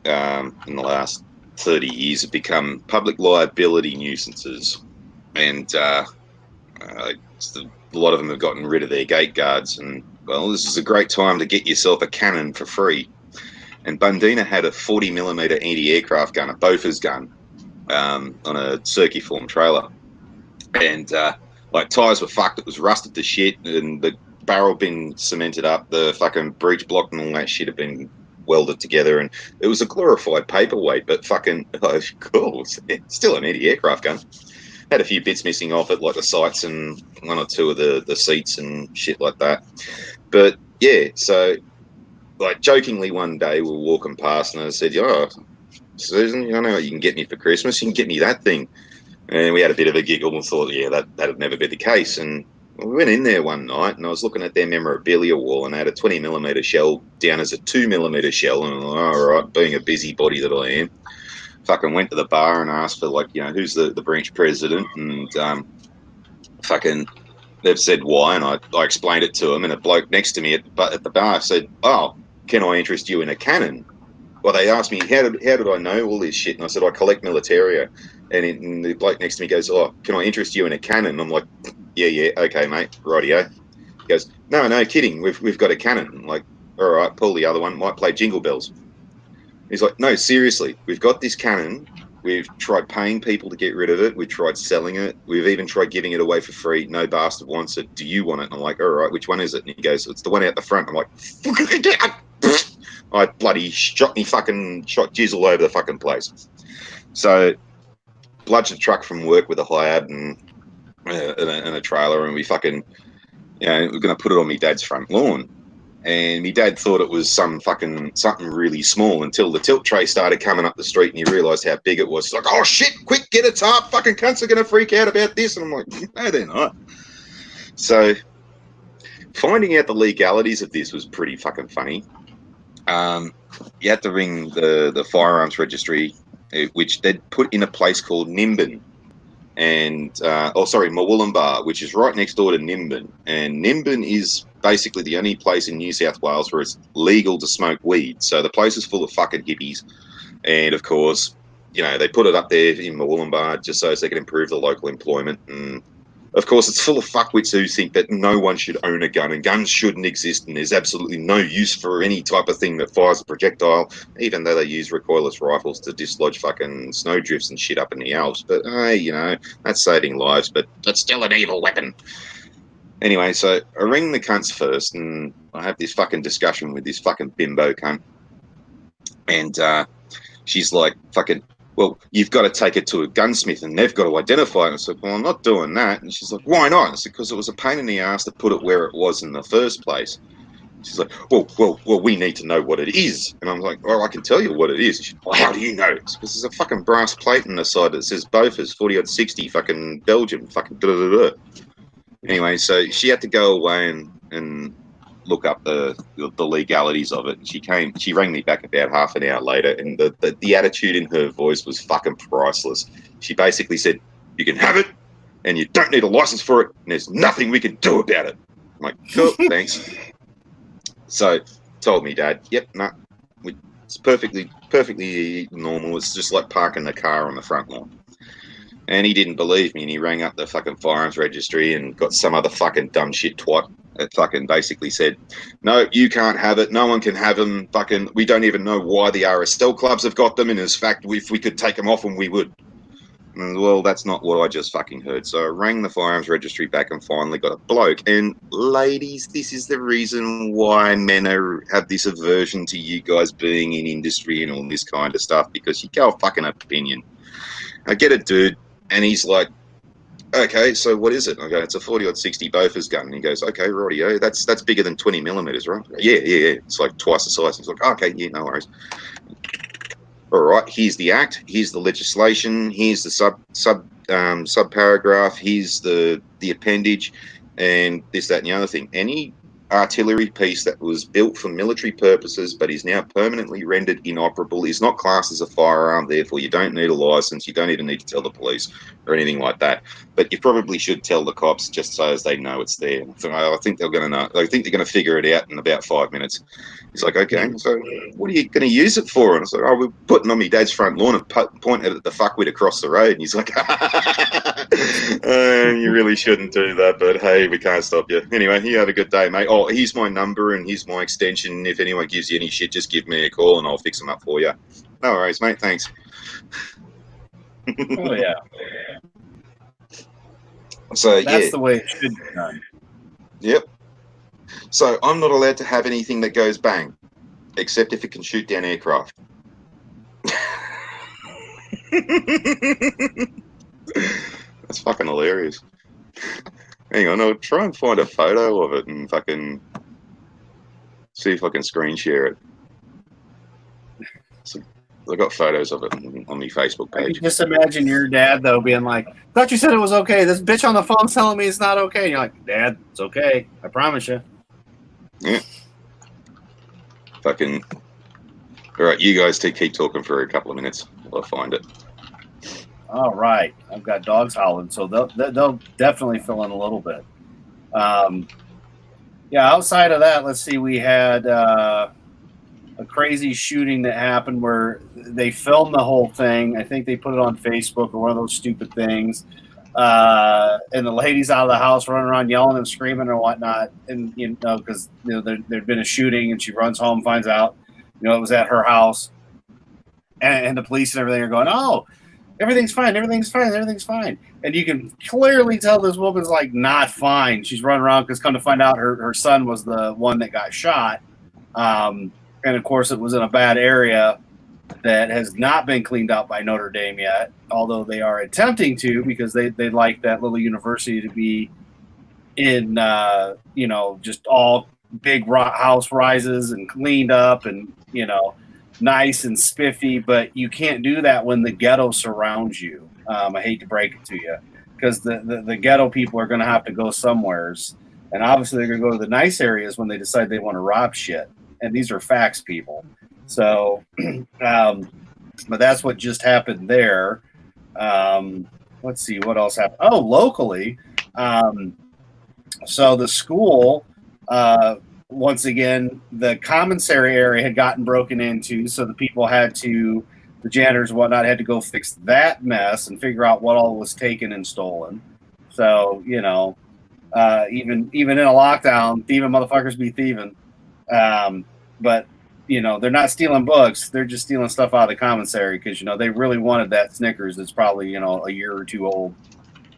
Speaker 1: in the last 30 years, have become public liability nuisances, and a lot of them have gotten rid of their gate guards, and well, this is a great time to get yourself a cannon for free. And Bundeena had a 40mm anti-aircraft gun, a Bofors gun, on a Circuform trailer, and like, tyres were fucked. It was rusted to shit, and the barrel been cemented up, the fucking breech block and all that shit had been welded together, and it was a glorified paperweight, but fucking, oh, cool, it's still an anti-aircraft gun. Had a few bits missing off it, like the sights and one or two of the seats and shit like that. But yeah, so, like, jokingly one day we were walking past and I said, "Oh, Susan, you know what you can get me for Christmas? You can get me that thing." And we had a bit of a giggle and thought, yeah, that'd never be the case. And we went in there one night and I was looking at their memorabilia wall, and they had a 20mm shell down as a 2mm shell. And I'm like, all right, being a busybody that I am, fucking went to the bar and asked for, like, you know, who's the branch president, and fucking they've said why, and I explained it to them, and a bloke next to me at the bar said, "Oh, can I interest you in a cannon?" Well, they asked me, how did I know all this shit? And I said, "I collect militaria." And the bloke next to me goes, "Oh, can I interest you in a cannon?" I'm like, yeah, okay, mate, rightio. He goes, no, kidding, we've got a cannon. I'm like, all right, pull the other one, might play Jingle Bells. He's like, "No, seriously, we've got this cannon. We've tried paying people to get rid of it. We've tried selling it. We've even tried giving it away for free. No bastard wants it. Do you want it?" And I'm like, "All right, which one is it?" And he goes, "It's the one out the front." I'm like, I bloody shot jizz all over the fucking place. So, bludged a truck from work with a Hiab and a trailer, and we fucking, you know, we're going to put it on my dad's front lawn. And my dad thought it was something really small, until the tilt tray started coming up the street and he realised how big it was. He's like, "Oh shit, quick, get a tarp, fucking cunts are going to freak out about this." And I'm like, no, they're not. So finding out the legalities of this was pretty fucking funny. You had to ring the firearms registry, which they'd put in a place called Nimbin. And Murwillumbah, which is right next door to Nimbin. And Nimbin is basically the only place in New South Wales where it's legal to smoke weed. So the place is full of fucking hippies. And of course, you know, they put it up there in Murwillumbah just so they can improve the local employment. And of course, it's full of fuckwits who think that no one should own a gun and guns shouldn't exist, and there's absolutely no use for any type of thing that fires a projectile, even though they use recoilless rifles to dislodge fucking snowdrifts and shit up in the Alps. But hey, you know, that's saving lives, but that's still an evil weapon. Anyway, so I ring the cunts first, and I have this fucking discussion with this fucking bimbo cunt, and she's like, fucking, "Well, you've got to take it to a gunsmith and they've got to identify it." I said, "Well, I'm not doing that." And she's like, "Why not?" I said, "Because it was a pain in the ass to put it where it was in the first place." She's like, well, we need to know what it is." And I'm like, "Well, I can tell you what it is." She's like, "Well, how do you know?" Because there's a fucking brass plate on the side that says Bofors 40-60, fucking Belgium, fucking da-da-da-da. Anyway, so she had to go away and look up the legalities of it. She rang me back about half an hour later, and the attitude in her voice was fucking priceless. She basically said, "You can have it, and you don't need a license for it, and there's nothing we can do about it." I'm like, "Cool, thanks." So told me, Dad, "Yep, nah, it's perfectly perfectly normal. It's just like parking the car on the front lawn. And he didn't believe me, and he rang up the fucking firearms registry and got some other fucking dumb shit twat that fucking basically said, no, you can't have it. No one can have them. Fucking, we don't even know why the RSL clubs have got them. And in fact, if we could take them off them, we would. And, well, that's not what I just fucking heard. So I rang the firearms registry back and finally got a bloke. And ladies, this is the reason why men have this aversion to you guys being in industry and all this kind of stuff, because you go fucking opinion. I get a dude, and he's like, okay, so what is it? I go, it's a 40-60 Bofors gun. And he goes, okay, rightio, that's bigger than 20 millimeters, right? Go, yeah. It's like twice the size. He's like, okay, yeah, no worries. All right, here's the act, here's the legislation, here's the sub paragraph, here's the appendage, and this, that, and the other thing. Any artillery piece that was built for military purposes but is now permanently rendered inoperable is not classed as a firearm. Therefore, you don't need a license. You don't even need to tell the police or anything like that. But you probably should tell the cops just so as they know it's there. So I think they're going to know. I think they're going to figure it out in about 5 minutes. He's like, okay, so what are you going to use it for? And I was like, oh, we're putting on my dad's front lawn and pointing at the fuckwit across the road. And he's like, you really shouldn't do that, but hey, we can't stop you. Anyway, you have a good day, mate. Oh, here's my number and here's my extension. If anyone gives you any shit, just give me a call and I'll fix them up for you. No worries, mate. Thanks.
Speaker 2: Oh, yeah.
Speaker 1: So,
Speaker 2: That's the way it should be done.
Speaker 1: Yep. So I'm not allowed to have anything that goes bang, except if it can shoot down aircraft. That's fucking hilarious. Hang on, I'll try and find a photo of it and fucking see if I can screen share it. So I got photos of it on my Facebook
Speaker 2: I
Speaker 1: page.
Speaker 2: can just imagine your dad, though, being like, thought you said it was okay. This bitch on the phone's telling me it's not okay. And you're like, Dad, it's okay. I promise you.
Speaker 1: Yeah. Fucking. All right, you guys keep talking for a couple of minutes while I find it.
Speaker 2: All right. I've got dogs howling, so they'll definitely fill in a little bit. Yeah, outside of that, let's see. We had a crazy shooting that happened where they filmed the whole thing. I think they put it on Facebook or one of those stupid things. And the lady's out of the house running around yelling and screaming or whatnot. And, you know, because there'd been a shooting and she runs home, finds out, you know, it was at her house. And the police and everything are going, oh, everything's fine. And you can clearly tell this woman's like not fine. She's running around because come to find out her son was the one that got shot. And of course it was in a bad area that has not been cleaned up by Notre Dame yet, although they are attempting to, because they'd like that little university to be in, you know, just all big house rises and cleaned up and, you know, nice and spiffy, but you can't do that when the ghetto surrounds you. I hate to break it to you, because the ghetto people are going to have to go somewheres, and obviously they're going to go to the nice areas when they decide they want to rob shit. And these are facts, people. So, but that's what just happened there. Let's see what else happened. Oh, locally. So the school, once again, the commissary area had gotten broken into. So the people the janitors and whatnot had to go fix that mess and figure out what all was taken and stolen. So, you know, even in a lockdown, thieving motherfuckers be thieving. But, you know, they're not stealing books. They're just stealing stuff out of the commissary because, you know, they really wanted that Snickers that's probably, you know, a year or two old.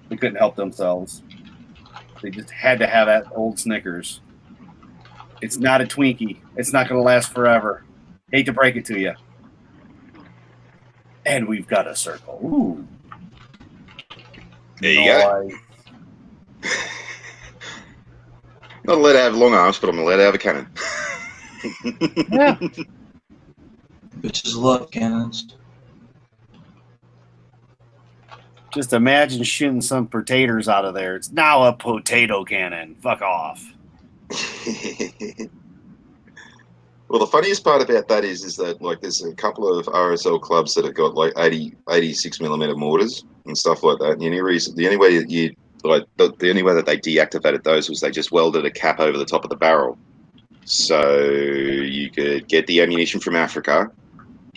Speaker 2: They couldn't help themselves. They just had to have that old Snickers. It's not a Twinkie. It's not going to last forever. Hate to break it to you. And we've got a circle. Ooh.
Speaker 1: There you go. Not allowed to have long arms, but I'm allowed to have a cannon.
Speaker 2: Yeah.
Speaker 4: Bitches love cannons.
Speaker 2: Just imagine shooting some potatoes out of there. It's now a potato cannon. Fuck off.
Speaker 1: Well, the funniest part about that is that, like, there's a couple of RSL clubs that have got like 86 millimeter mortars and stuff like that. And the only way that they deactivated those was they just welded a cap over the top of the barrel, so you could get the ammunition from Africa,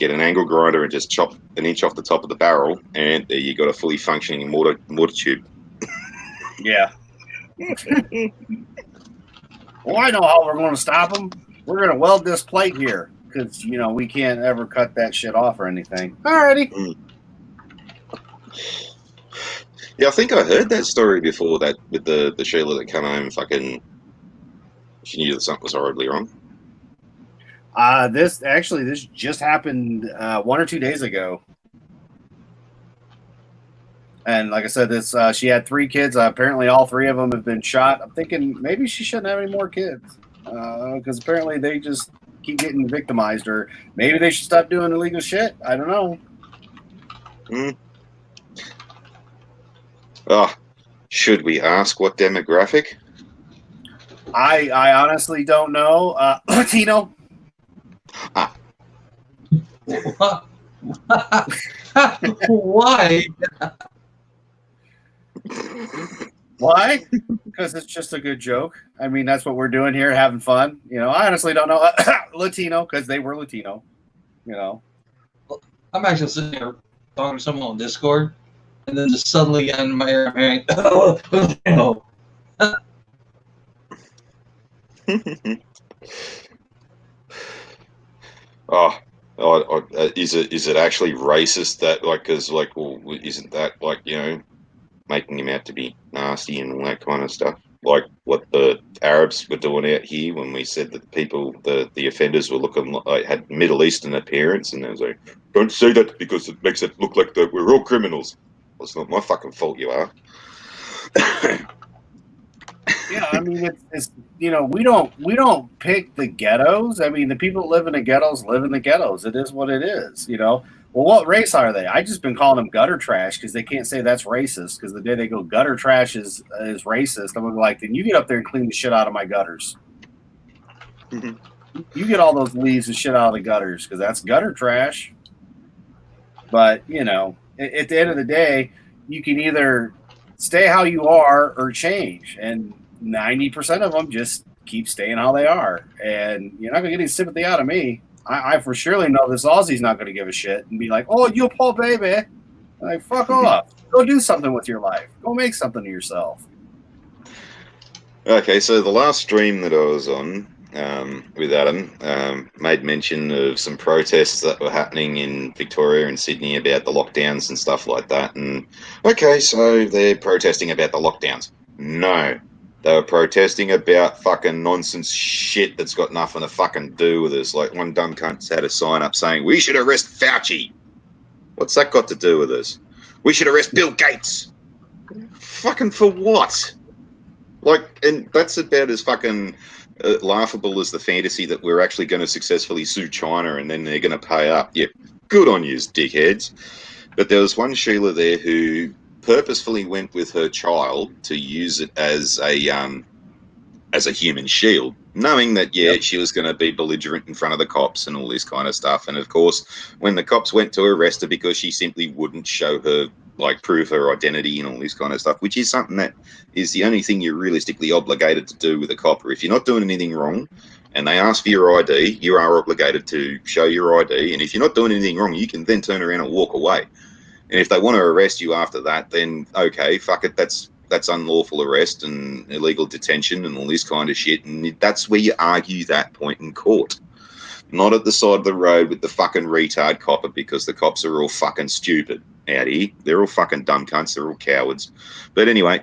Speaker 1: get an angle grinder and just chop an inch off the top of the barrel, and there you got a fully functioning mortar tube.
Speaker 2: Yeah. Well, I know how we're going to stop them. We're going to weld this plate here because, you know, we can't ever cut that shit off or anything. Alrighty.
Speaker 1: Yeah, I think I heard that story before, that with the Sheila that came home fucking, she knew that something was horribly wrong.
Speaker 2: This just happened 1 or 2 days ago. And like I said, she had 3 kids. Apparently, all 3 of them have been shot. I'm thinking maybe she shouldn't have any more kids because apparently they just keep getting victimized. Or maybe they should stop doing illegal shit. I don't know.
Speaker 1: Oh, should we ask what demographic?
Speaker 2: I honestly don't know. Latino.
Speaker 4: Why?
Speaker 2: Why? Because it's just a good joke. I mean, that's what we're doing here, having fun. You know, I honestly don't know. Latino, because they were Latino. You know.
Speaker 4: I'm actually sitting here talking to someone on Discord, and then just suddenly in my ear, I'm hearing, oh,
Speaker 1: is it actually racist that, like, because, like, well, isn't that, like, you know, making him out to be nasty and all that kind of stuff, like what the Arabs were doing out here when we said that the offenders were looking like, had Middle Eastern appearance, and they was like, don't say that because it makes it look like that we're all criminals. Well, it's not my fucking fault you are.
Speaker 2: Yeah, I mean, it's you know, we don't pick the ghettos. I mean, the people that live in the ghettos live in the ghettos. It is what it is, you know. Well, what race are they? I just been calling them gutter trash because they can't say that's racist. Because the day they go gutter trash is racist, I'm gonna be like, then you get up there and clean the shit out of my gutters. You get all those leaves and shit out of the gutters because that's gutter trash. But you know, at the end of the day, you can either stay how you are or change, and 90% of them just keep staying how they are, and you're not gonna get any sympathy out of me. I for surely know this Aussie's not going to give a shit and be like, oh, you poor baby. Like, fuck off. Go do something with your life. Go make something of yourself.
Speaker 1: Okay, so the last stream that I was on with Adam made mention of some protests that were happening in Victoria and Sydney about the lockdowns and stuff like that. And, okay, so they're protesting about the lockdowns. No. They were protesting about fucking nonsense shit that's got nothing to fucking do with us. Like, one dumb cunt had a sign up saying, we should arrest Fauci. What's that got to do with us? We should arrest Bill Gates. Fucking for what? Like, and that's about as fucking laughable as the fantasy that we're actually going to successfully sue China and then they're going to pay up. Yeah, good on you, dickheads. But there was one Sheila there who purposefully went with her child to use it as a human shield, knowing that she was going to be belligerent in front of the cops and all this kind of stuff. And of course, when the cops went to arrest her because she simply wouldn't show her, like, prove her identity and all this kind of stuff, which is something that is the only thing you're realistically obligated to do with a cop. Or if you're not doing anything wrong and they ask for your ID, you are obligated to show your ID. And if you're not doing anything wrong, you can then turn around and walk away. And if they want to arrest you after that, then okay, fuck it, that's unlawful arrest and illegal detention and all this kind of shit. And that's where you argue that point in court. Not at the side of the road with the fucking retard copper, because the cops are all fucking stupid out here. They're all fucking dumb cunts. They're all cowards. But anyway,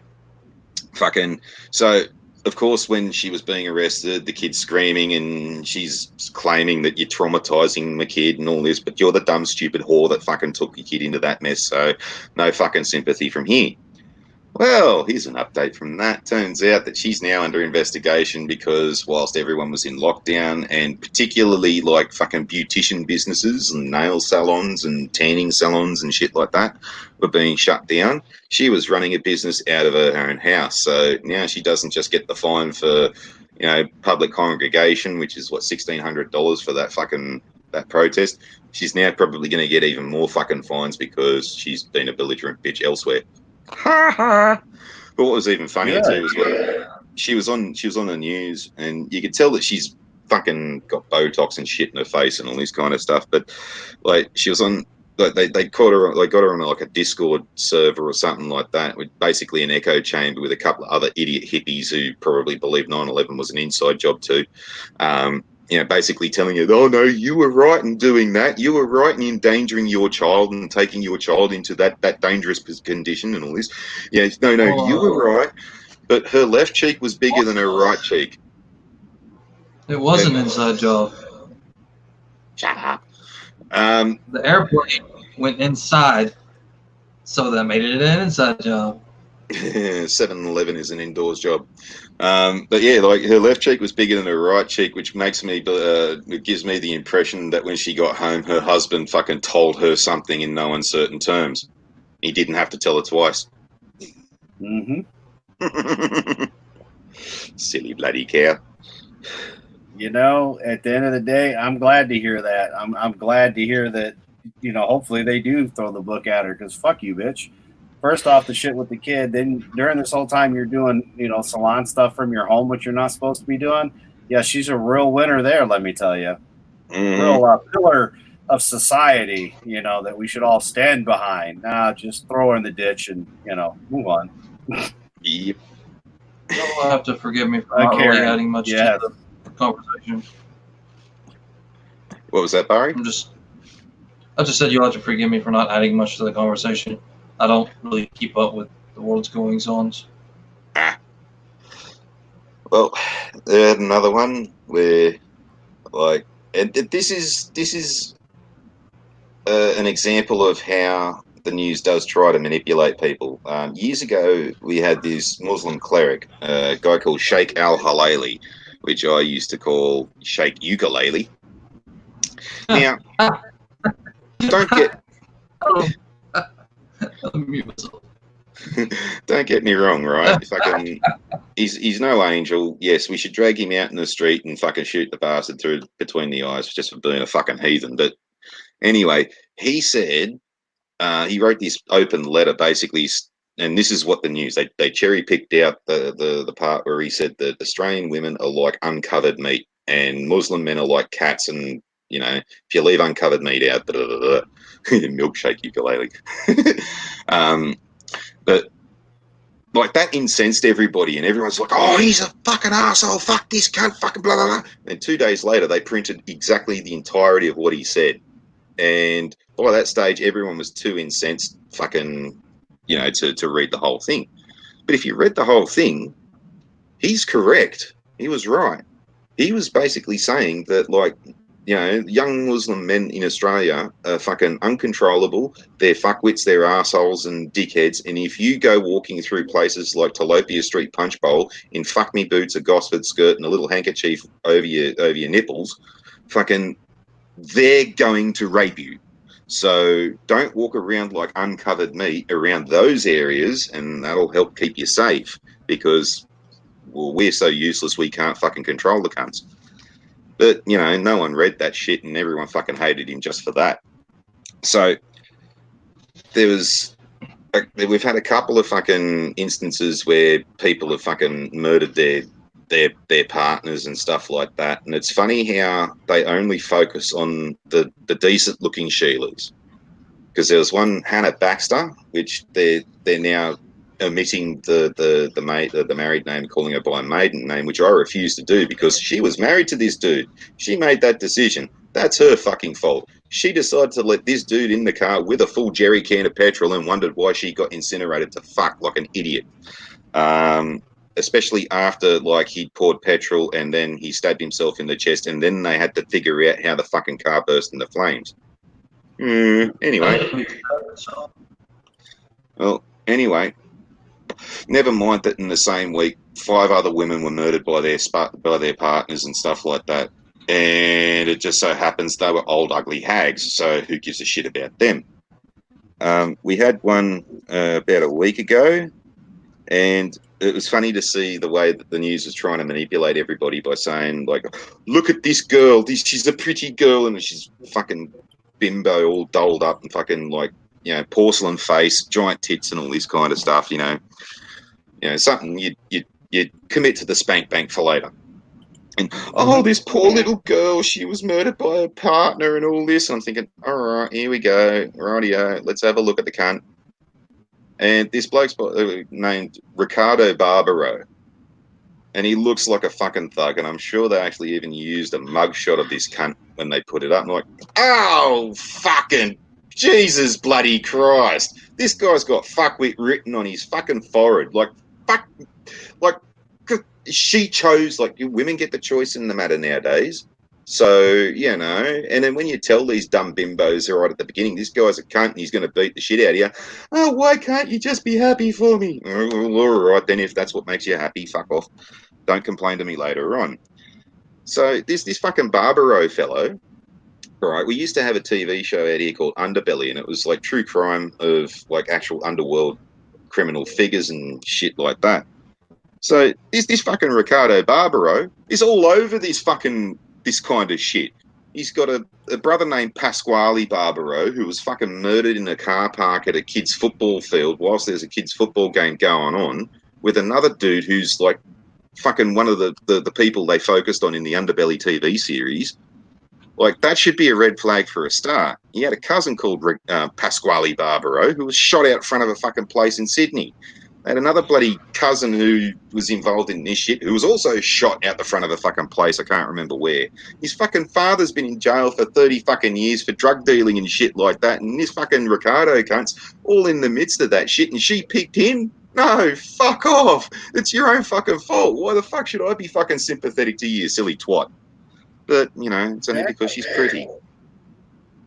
Speaker 1: fucking, so of course, when she was being arrested, the kid's screaming and she's claiming that you're traumatizing the kid and all this, but you're the dumb, stupid whore that fucking took your kid into that mess, so no fucking sympathy from here. Well, here's an update from that. Turns out that she's now under investigation because whilst everyone was in lockdown, and particularly like fucking beautician businesses and nail salons and tanning salons and shit like that were being shut down, she was running a business out of her own house. So now she doesn't just get the fine for, you know, public congregation, which is what, $1,600 for that protest. She's now probably going to get even more fucking fines because she's been a belligerent bitch elsewhere. Ha ha! But what was even funnier too was when she was on the news, and you could tell that she's fucking got Botox and shit in her face and all this kind of stuff. But like, she was on. Like they caught her, they got her on like a Discord server or something like that, with basically an echo chamber with a couple of other idiot hippies who probably believed 9/11 was an inside job too. Basically telling you, oh no, you were right in doing that. You were right in endangering your child and taking your child into that dangerous condition and all this. Yeah, no, you were right. But her left cheek was bigger than her right cheek.
Speaker 4: It was an inside job.
Speaker 1: Shut up.
Speaker 4: The airplane went inside, so that made it an inside job.
Speaker 1: 7-Eleven is an indoors job. But yeah, like her left cheek was bigger than her right cheek, which makes me, it gives me the impression that when she got home, her husband fucking told her something in no uncertain terms. He didn't have to tell her twice.
Speaker 2: Mm-hmm.
Speaker 1: Silly bloody cow.
Speaker 2: You know, at the end of the day, I'm glad to hear that. I'm glad to hear that, you know, hopefully they do throw the book at her, because fuck you, bitch. First off, the shit with the kid. Then during this whole time you're doing, you know, salon stuff from your home, which you're not supposed to be doing. Yeah, she's a real winner there, let me tell you. Real pillar of society, you know, that we should all stand behind. Nah, just throw her in the ditch and, you know, move on.
Speaker 1: Yep.
Speaker 4: You'll have to forgive me for not really adding much to the conversation.
Speaker 1: What was that, Barry?
Speaker 4: I just said you'll have to forgive me for not adding much to the conversation. I don't really keep up with the world's goings-ons.
Speaker 1: Well, another one where, like, and this is an example of how the news does try to manipulate people. Years ago, we had this Muslim cleric, a guy called Sheikh Al-Halali, which I used to call Sheikh Ukulele. Now, don't get don't get me wrong, right? Fucking, he's no angel. Yes, we should drag him out in the street and fucking shoot the bastard through between the eyes just for being a fucking heathen. But anyway, he said he wrote this open letter basically, and this is what the news they cherry picked out the part where he said that Australian women are like uncovered meat and Muslim men are like cats, and you know, if you leave uncovered meat out, milkshake ukulele. But like that incensed everybody, and everyone's like, "Oh, he's a fucking asshole! Fuck this cunt! Fucking blah blah blah." And 2 days later, they printed exactly the entirety of what he said, and by that stage, everyone was too incensed, fucking, you know, to read the whole thing. But if you read the whole thing, he's correct. He was right. He was basically saying that, like, you know, young Muslim men in Australia are fucking uncontrollable. They're fuckwits, they're assholes and dickheads. And if you go walking through places like Talopia Street Punch Bowl in fuck me boots, a Gosford skirt, and a little handkerchief over your nipples, fucking, they're going to rape you. So don't walk around like uncovered meat around those areas, and that'll help keep you safe, because, well, we're so useless we can't fucking control the cunts. But, you know, no one read that shit, and everyone fucking hated him just for that. So we've had a couple of fucking instances where people have fucking murdered their partners and stuff like that. And it's funny how they only focus on the decent looking Sheilas. Because there was one, Hannah Baxter, which they're now omitting the married name, calling her by a maiden name, which I refuse to do, because she was married to this dude. She made that decision. That's her fucking fault. She decided to let this dude in the car with a full jerry can of petrol and wondered why she got incinerated to fuck like an idiot. Especially after, like, he'd poured petrol and then he stabbed himself in the chest, and then they had to figure out how the fucking car burst into flames. Anyway. Well, anyway. Never mind that in the same week, 5 other women were murdered by their partners and stuff like that. And it just so happens they were old, ugly hags, so who gives a shit about them? We had one about a week ago, and it was funny to see the way that the news was trying to manipulate everybody by saying, like, look at this girl, she's a pretty girl, and she's fucking bimbo, all dolled up and fucking, like, you know, porcelain face, giant tits and all this kind of stuff, you know, something you'd commit to the spank bank for later. And, oh, this poor little girl, she was murdered by her partner and all this. And I'm thinking, all right, here we go. Rightio, let's have a look at the cunt. And this bloke's named Ricardo Barbaro. And he looks like a fucking thug. And I'm sure they actually even used a mugshot of this cunt when they put it up. And I'm like, oh, fucking Jesus bloody Christ. This guy's got fuckwit written on his fucking forehead. Like, fuck, like, she chose, like, women get the choice in the matter nowadays. So, you know, and then when you tell these dumb bimbos right at the beginning, this guy's a cunt and he's going to beat the shit out of you. Oh, why can't you just be happy for me? Oh, all right, then if that's what makes you happy, fuck off. Don't complain to me later on. So this fucking Barbaro fellow, right, we used to have a TV show out here called Underbelly, and it was like true crime of like actual underworld criminal figures and shit like that. So this fucking Ricardo Barbaro is all over this kind of shit. He's got a brother named Pasquale Barbaro who was fucking murdered in a car park at a kid's football field whilst there's a kid's football game going on, with another dude who's like fucking one of the people they focused on in the Underbelly TV series. Like, that should be a red flag for a start. He had a cousin called Pasquale Barbaro who was shot out front of a fucking place in Sydney. They had another bloody cousin who was involved in this shit who was also shot out the front of a fucking place. I can't remember where. His fucking father's been in jail for 30 fucking years for drug dealing and shit like that. And this fucking Ricardo cunt's all in the midst of that shit, and she picked him. No, fuck off. It's your own fucking fault. Why the fuck should I be fucking sympathetic to you, silly twat? But, you know, it's only because she's pretty.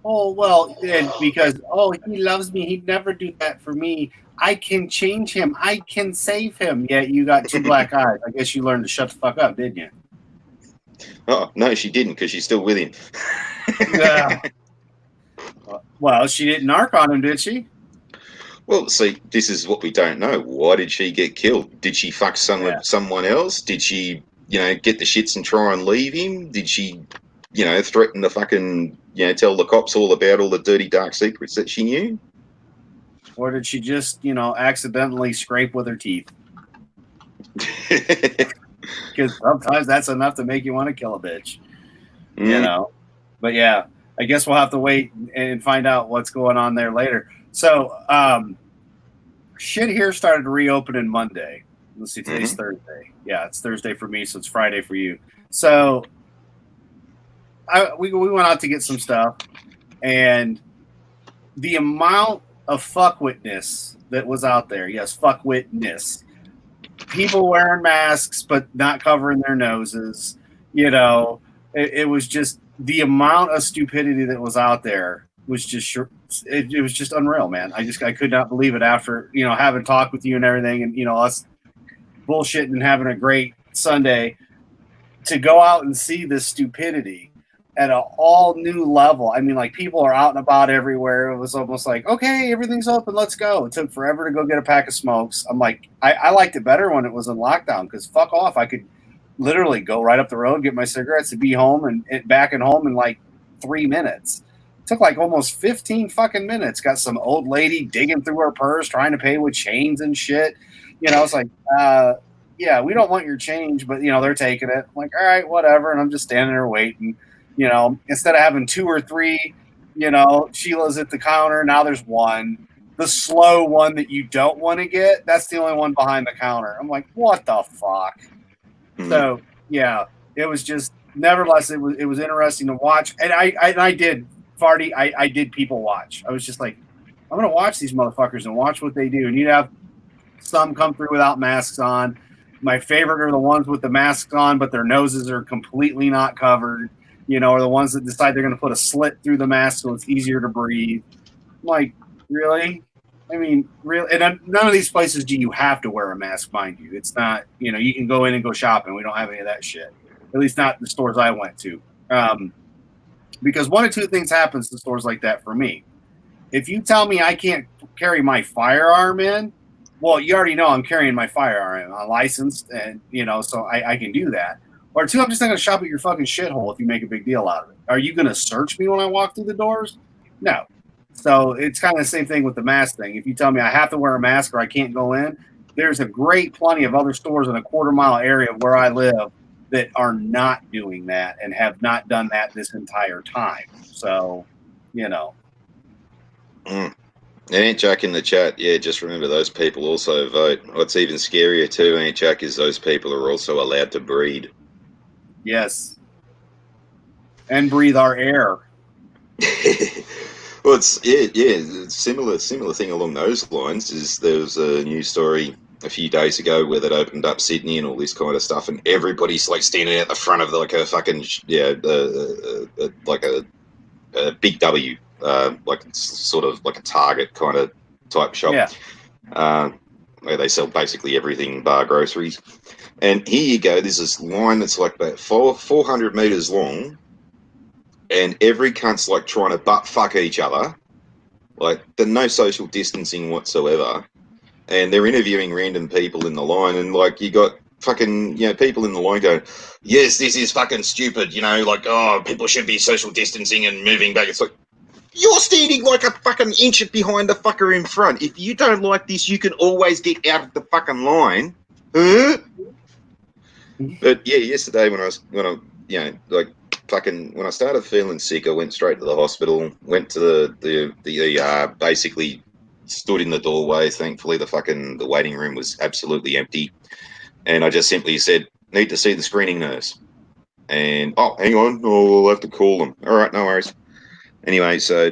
Speaker 2: Oh, well, and because, oh, he loves me. He'd never do that for me. I can change him. I can save him. Yeah, you got two black eyes. I guess you learned to shut the fuck up, didn't you?
Speaker 1: Oh, no, she didn't, because she's still with him.
Speaker 2: Yeah. Well, she didn't narc on him, did she?
Speaker 1: Well, see, this is what we don't know. Why did she get killed? Did she fuck someone else? Did she, you know, get the shits and try and leave him? Did she, you know, threaten to fucking, you know, tell the cops all about all the dirty, dark secrets that she knew?
Speaker 2: Or did she just, you know, accidentally scrape with her teeth? Because sometimes that's enough to make you want to kill a bitch. You know? But yeah, I guess we'll have to wait and find out what's going on there later. So, shit here started reopening Monday. Let's see, today's Thursday. Yeah, it's Thursday for me, so it's Friday for you. So, we went out to get some stuff, and the amount of fuckwitness that was out there, yes, fuckwitness. People wearing masks but not covering their noses, you know, it was just the amount of stupidity that was out there was just it was just unreal, man. I could not believe it after, you know, having talked with you and everything, and, you know, us bullshitting and having a great Sunday, to go out and see this stupidity at an all new level. I mean, like, people are out and about everywhere. It was almost like, okay, everything's open, let's go. It took forever to go get a pack of smokes. I'm like, I liked it better when it was in lockdown, because fuck off, I could literally go right up the road, get my cigarettes, and be home and back and home in like 3 minutes. It took like almost 15 fucking minutes. Got some old lady digging through her purse trying to pay with chains and shit. You know, it's like, yeah, we don't want your change, but, you know, they're taking it. I'm like, all right, whatever. And I'm just standing there waiting. You know, instead of having 2 or 3, you know, Sheila's at the counter, now there's one. The slow one that you don't want to get, that's the only one behind the counter. I'm like, what the fuck? So, yeah, it was just, nevertheless, it was interesting to watch. And I did, Farty, I did people watch. I was just like, I'm going to watch these motherfuckers and watch what they do. And you'd have some come through without masks on. My favorite are the ones with the masks on, but their noses are completely not covered. You know, or the ones that decide they're going to put a slit through the mask so it's easier to breathe. I'm like, really? I mean, really? And none of these places do you have to wear a mask, mind you. It's not, you know, you can go in and go shopping. We don't have any of that shit. At least not the stores I went to. Because one of two things happens to stores like that for me. If you tell me I can't carry my firearm in, well, you already know I'm carrying my firearm. I'm licensed, and, you know, so I can do that. Or 2, I'm just not going to shop at your fucking shithole if you make a big deal out of it. Are you going to search me when I walk through the doors? No. So it's kind of the same thing with the mask thing. If you tell me I have to wear a mask or I can't go in, there's a great plenty of other stores in a quarter-mile area where I live that are not doing that and have not done that this entire time. So, you know.
Speaker 1: And Aunt Jack in the chat, yeah, just remember those people also vote. What's even scarier too, Aunt Jack, is those people are also allowed to breed.
Speaker 2: Yes. And breathe our air.
Speaker 1: Well, it's similar thing along those lines. Is there was a news story a few days ago where they'd opened up Sydney and all this kind of stuff, and everybody's like standing at the front of like a fucking like a big W, like sort of like a Target kind of type shop, where they sell basically everything bar groceries. And here you go, there's this line that's like about 400 meters long. And every cunt's like trying to butt fuck each other. Like, there's no social distancing whatsoever. And they're interviewing random people in the line. And, like, you got fucking, people in the line going, yes, this is fucking stupid. Like, oh, people should be social distancing and moving back. It's like, you're standing like a fucking inch behind the fucker in front. If you don't like this, you can always get out of the fucking line. Huh? But, yeah, yesterday when I when I started feeling sick, I went straight to the hospital, went to the ER, basically stood in the doorway. Thankfully, the waiting room was absolutely empty. And I just simply said, need to see the screening nurse. And, oh, hang on, we'll have to call them. All right, no worries. Anyway, so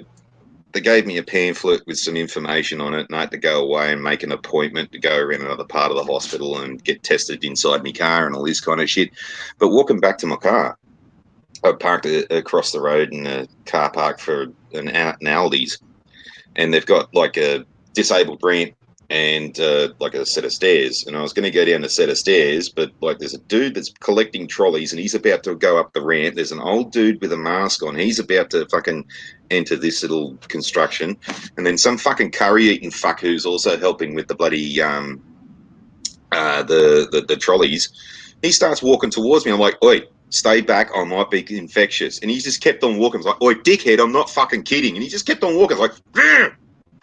Speaker 1: they gave me a pamphlet with some information on it, and I had to go away and make an appointment to go around another part of the hospital and get tested inside my car and all this kind of shit. But walking back to my car, I parked across the road in a car park for an Aldi's, and they've got like a disabled ramp and like a set of stairs. And I was going to go down the set of stairs, but like there's a dude that's collecting trolleys, and he's about to go up the ramp. There's an old dude with a mask on. He's about to fucking enter this little construction, and then some fucking curry-eating fuck who's also helping with the bloody the trolleys. He starts walking towards me. I'm like, oi, stay back, I might be infectious. And he just kept on walking. I was like, oi, dickhead, I'm not fucking kidding. And he just kept on walking. I was like,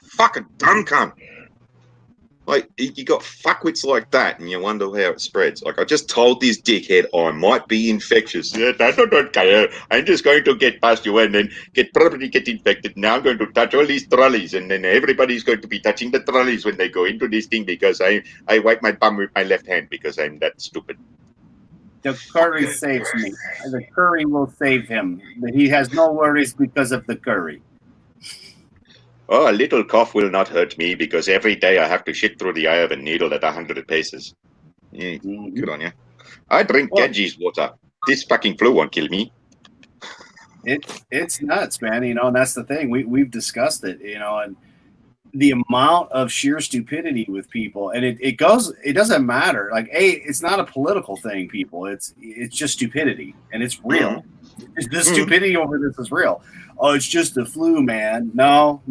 Speaker 1: fucking dumb cunt. Like, you got fuckwits like that, and you wonder how it spreads. Like, I just told this dickhead I might be infectious. Yeah, I don't care. I'm just going to get past you and then probably get infected. Now I'm going to touch all these trolleys, and then everybody's going to be touching the trolleys when they go into this thing because I wipe my bum with my left hand because I'm that stupid.
Speaker 2: The curry saves me. The curry will save him. He has no worries because of the curry.
Speaker 1: Oh, a little cough will not hurt me because every day I have to shit through the eye of a needle at 100 paces. Good on you. I drink Ganges water. This fucking flu won't kill me.
Speaker 2: It's nuts, man. And that's the thing. We've discussed it, and the amount of sheer stupidity with people, and it doesn't matter. Like, it's not a political thing, people. It's just stupidity, and it's real. The stupidity over this is real. Oh, it's just the flu, man. No,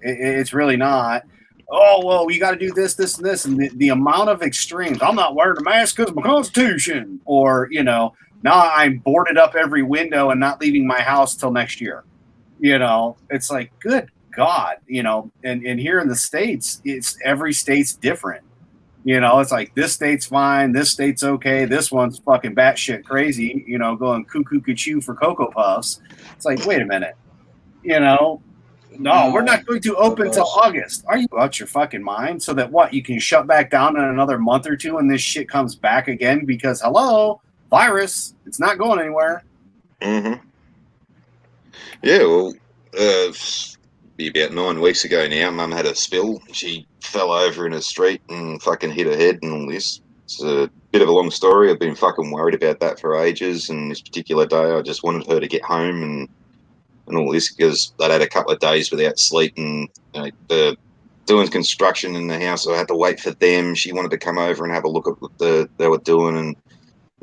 Speaker 2: it's really not. Oh, well, we got to do this, and this, and the amount of extremes. I'm not wearing a mask because of my Constitution, or now I'm boarded up every window and not leaving my house till next year. It's like, good God, and here in the States, it's every state's different. It's like this state's fine, this state's okay, this one's fucking batshit crazy, going cuckoo for Cocoa Puffs. It's like, wait a minute, no, we're not going to open till August. Are you out your fucking mind? So that what, you can shut back down in another month or two and this shit comes back again because, hello, virus, it's not going anywhere.
Speaker 1: Mm-hmm. Yeah, well, be about 9 weeks ago now, Mum had a spill. She fell over in a street and fucking hit her head and all this. It's a bit of a long story. I've been fucking worried about that for ages, and this particular day I just wanted her to get home and all this because they'd had a couple of days without sleep and doing construction in the house, so I had to wait for them. She wanted to come over and have a look at what they were doing, and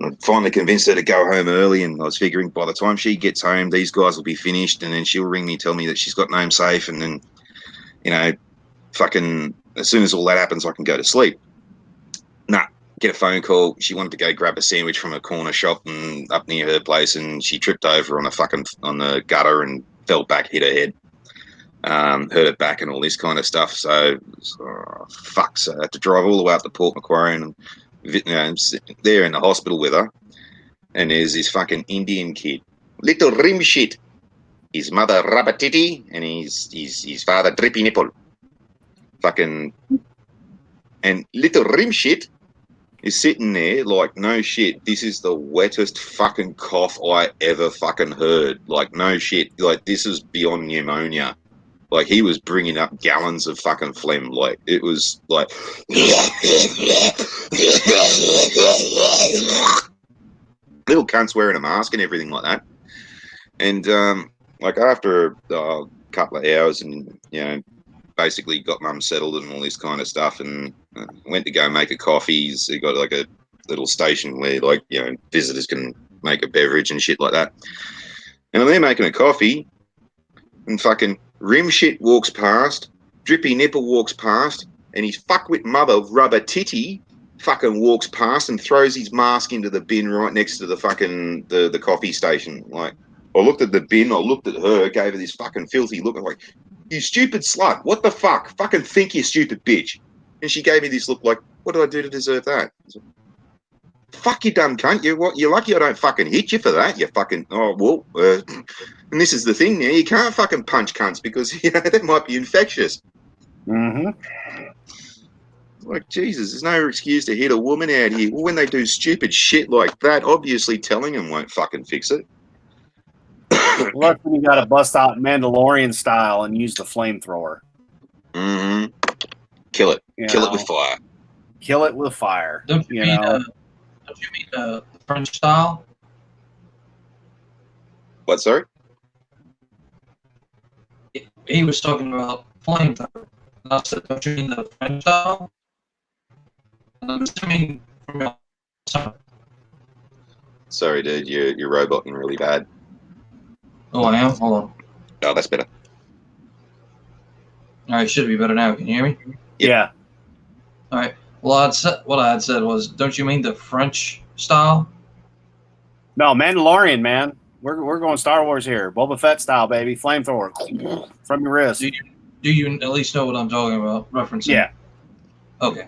Speaker 1: I finally convinced her to go home early, and I was figuring by the time she gets home, these guys will be finished, and then she'll ring me, tell me that she's gotten home safe, and then, fucking as soon as all that happens, I can go to sleep. Nah, get a phone call. She wanted to go grab a sandwich from a corner shop and up near her place, and she tripped over on the gutter and fell back, hit her head, hurt her back and all this kind of stuff. So I had to drive all the way up to Port Macquarie and I'm sitting there in the hospital with her, and there's this fucking Indian kid, little rim shit. His mother rubber titty, and his father drippy nipple. Fucking, and little rim shit is sitting there like, no shit, this is the wettest fucking cough I ever fucking heard. Like, no shit, like, this is beyond pneumonia. Like, he was bringing up gallons of fucking phlegm. Like, it was like... Little cunts wearing a mask and everything like that. And, like, after a couple of hours and, you know, basically got mum settled and all this kind of stuff, and went to go make a coffee. He got like a little station where, like, you know, visitors can make a beverage and shit like that. And I'm there making a coffee, and fucking rim shit walks past, drippy nipple walks past, and his fuckwit mother rubber titty fucking walks past and throws his mask into the bin right next to the fucking the coffee station. Like, I looked at the bin, I looked at her, gave her this fucking filthy look. I'm like, you stupid slut, what the fuck? Fucking think, you stupid bitch. And she gave me this look like, what did I do to deserve that? Like, fuck you, dumb cunt. You're lucky I don't fucking hit you for that. You fucking, and this is the thing now, you can't fucking punch cunts because, you know, that might be infectious.
Speaker 2: Mm-hmm.
Speaker 1: Like, Jesus, there's no excuse to hit a woman out here. Well, when they do stupid shit like that, obviously telling them won't fucking fix it.
Speaker 2: Well, that's when you got to bust out Mandalorian style and use the flamethrower.
Speaker 1: Mm-hmm. Kill it. Kill it with fire.
Speaker 2: Kill it with fire.
Speaker 4: Don't you mean the French style?
Speaker 1: What, sorry?
Speaker 4: He was talking about flamethrower. I said, don't you mean the French style? I'm assuming from your summer.
Speaker 1: Sorry, dude, you're roboting really bad.
Speaker 4: Oh, I am? Hold on.
Speaker 1: Oh, that's better.
Speaker 4: All right, should be better now. Can you hear me?
Speaker 2: Yeah.
Speaker 4: All right. Well, what I had said was, don't you mean the French style?
Speaker 2: No, Mandalorian, man. We're going Star Wars here. Boba Fett style, baby. Flamethrower from your wrist.
Speaker 4: Do you at least know what I'm talking about? Referencing?
Speaker 2: Yeah.
Speaker 4: Okay.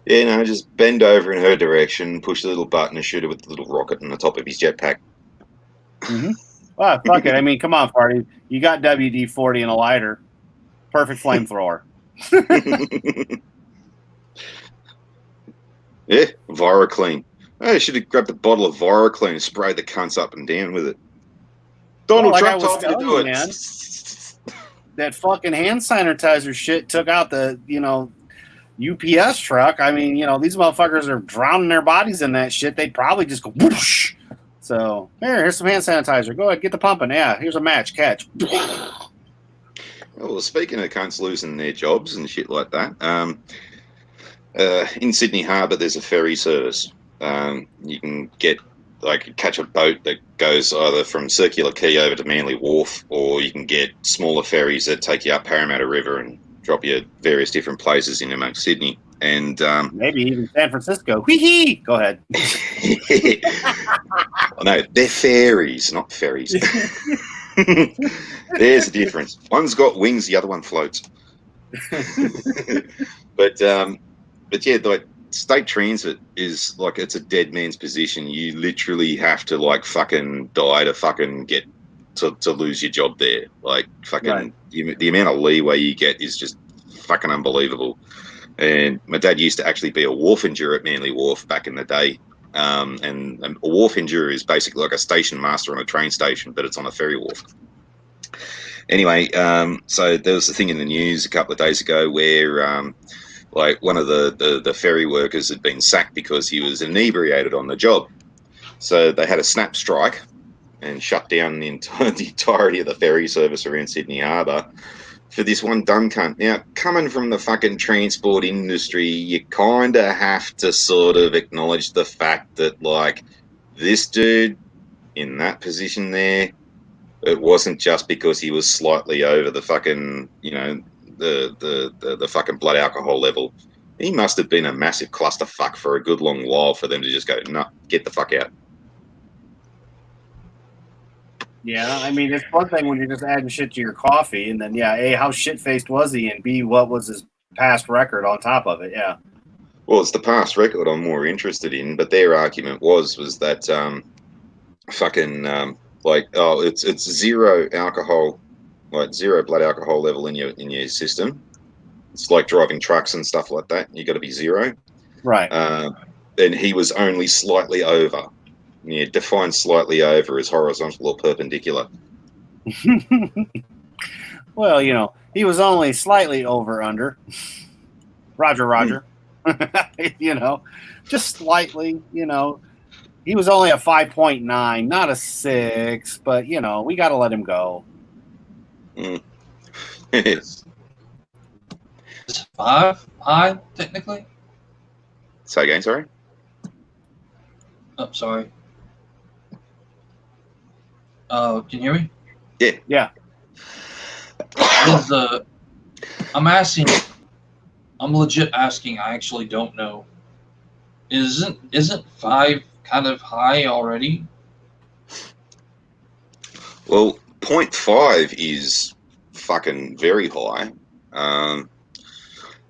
Speaker 1: Yeah, no, just bend over in her direction, push the little button and shoot her with the little rocket on the top of his jetpack.
Speaker 2: Mm-hmm. Well, fuck it. I mean, come on, party. You got WD-40 and a lighter. Perfect flamethrower.
Speaker 1: Yeah, Viroclean. I should have grabbed a bottle of Viroclean and sprayed the cunts up and down with it. Donald
Speaker 2: Well,
Speaker 1: Trump
Speaker 2: like I was
Speaker 1: told me to do
Speaker 2: telling
Speaker 1: it.
Speaker 2: you, man. That fucking hand sanitizer shit took out the, UPS truck. I mean, these motherfuckers are drowning their bodies in that shit. They'd probably just go whoosh. So, here's some hand sanitizer. Go ahead, get the pumping. Yeah, here's a match. Catch.
Speaker 1: Well, speaking of cunts losing their jobs and shit like that, in Sydney Harbour there's a ferry service. You can catch a boat that goes either from Circular Quay over to Manly Wharf, or you can get smaller ferries that take you up Parramatta River and drop you at various different places in amongst Sydney. And
Speaker 2: maybe even San Francisco. Whee-hee! Go ahead.
Speaker 1: No, they're ferries, not ferries. There's a difference. One's got wings, the other one floats. But yeah, like, state transit is like, it's a dead man's position. You literally have to like fucking die to fucking get to lose your job there. Like, fucking
Speaker 2: right.
Speaker 1: The amount of leeway you get is just fucking unbelievable. And my dad used to actually be a wharfinger at Manly Wharf back in the day. And a wharfinger is basically like a station master on a train station, but it's on a ferry wharf. Anyway, so there was a thing in the news a couple of days ago where like one of the ferry workers had been sacked because he was inebriated on the job. So they had a snap strike and shut down the entirety of the ferry service around Sydney Harbour for this one dumb cunt. Now, coming from the fucking transport industry, you kind of have to sort of acknowledge the fact that, like, this dude in that position there, it wasn't just because he was slightly over the fucking, the fucking blood alcohol level. He must have been a massive clusterfuck for a good long while for them to just go, nah, get the fuck out.
Speaker 2: Yeah, I mean, it's one thing when you're just adding shit to your coffee, and then, yeah, A, how shit-faced was he, and B, what was his past record on top of it, yeah.
Speaker 1: Well, it's the past record I'm more interested in, but their argument was that it's zero alcohol, like zero blood alcohol level in your system. It's like driving trucks and stuff like that. You got to be zero.
Speaker 2: Right.
Speaker 1: And he was only slightly over. Yeah, define slightly over as horizontal or perpendicular.
Speaker 2: Well, he was only slightly over under. Roger. Just slightly, He was only a 5.9, not a 6, but, we got to let him go.
Speaker 4: Is 5 high, technically?
Speaker 1: Say again, sorry?
Speaker 4: Oh, sorry. Can you hear me?
Speaker 1: Yeah.
Speaker 4: I'm legit asking. I actually don't know. Isn't 5 kind of high already?
Speaker 1: Well, 0.5 is fucking very high.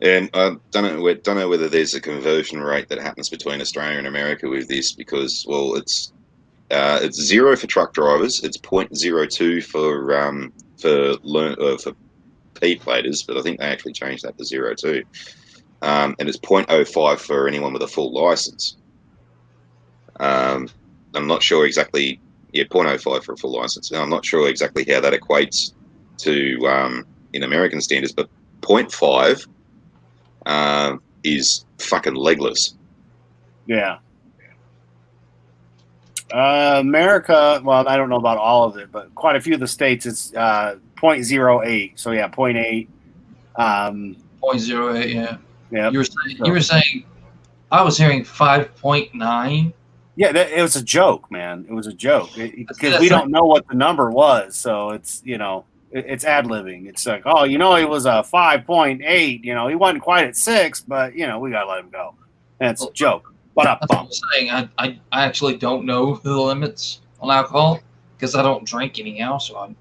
Speaker 1: And I don't know whether there's a conversion rate that happens between Australia and America with this, because it's 0 for truck drivers, it's 0.02 for P-platers, but I think they actually changed that to 0 too. And it's 0.05 for anyone with a full license. I'm not sure exactly. 0.05 for a full license. I'm not sure exactly how that equates to in American standards, but 0.5 is fucking legless.
Speaker 2: Yeah. America, well, I don't know about all of it, but quite a few of the states, it's 0.08. So, 0.8.
Speaker 4: 0.08, yeah.
Speaker 2: Yeah.
Speaker 4: You were saying, I was hearing 5.9.
Speaker 2: Yeah, it was a joke, man. It was a joke because we don't know what the number was. So it's, it's ad-libbing. It's like, oh, it was a 5.8. He wasn't quite at 6, but, we got to let him go. And it's a joke. What up, bump?
Speaker 4: I'm saying I actually don't know the limits on alcohol because I don't drink anyhow, so it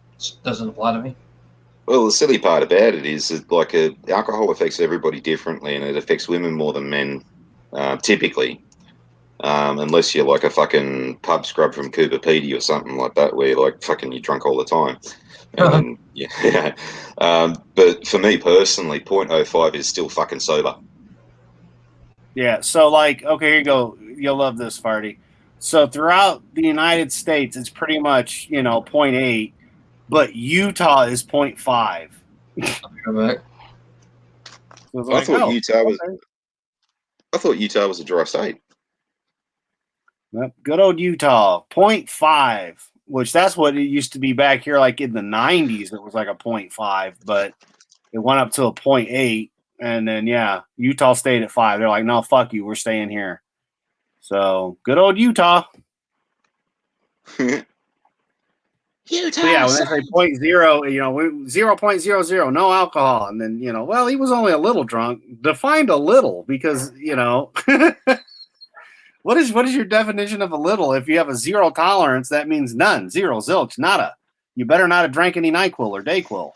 Speaker 4: doesn't apply to me.
Speaker 1: Well, the silly part about it is that, alcohol affects everybody differently, and it affects women more than men, typically. Unless you're like a fucking pub scrub from Cooper Pedy or something like that, where you're drunk all the time. And then, but for me personally, 0.05 is still fucking sober.
Speaker 2: Yeah. So okay, here you go. You'll love this, Farty. So throughout the United States, it's pretty much, 0.8, but Utah is 0.5.
Speaker 4: Correct.
Speaker 2: So
Speaker 1: I thought Utah was a dry state.
Speaker 2: Yep. Good old Utah, 0.5, which that's what it used to be back here, like in the 90s. It was like a 0.5, but it went up to a 0.8. And then, Utah stayed at 5. They're like, no, fuck you. We're staying here. So good old Utah.
Speaker 4: Utah.
Speaker 2: So, when they say 0.0, 0.00, no alcohol. And then, well, he was only a little drunk. Defined a little because, What is your definition of a little? If you have a 0 tolerance, that means none. 0, zilch, nada. You better not have drank any NyQuil or DayQuil.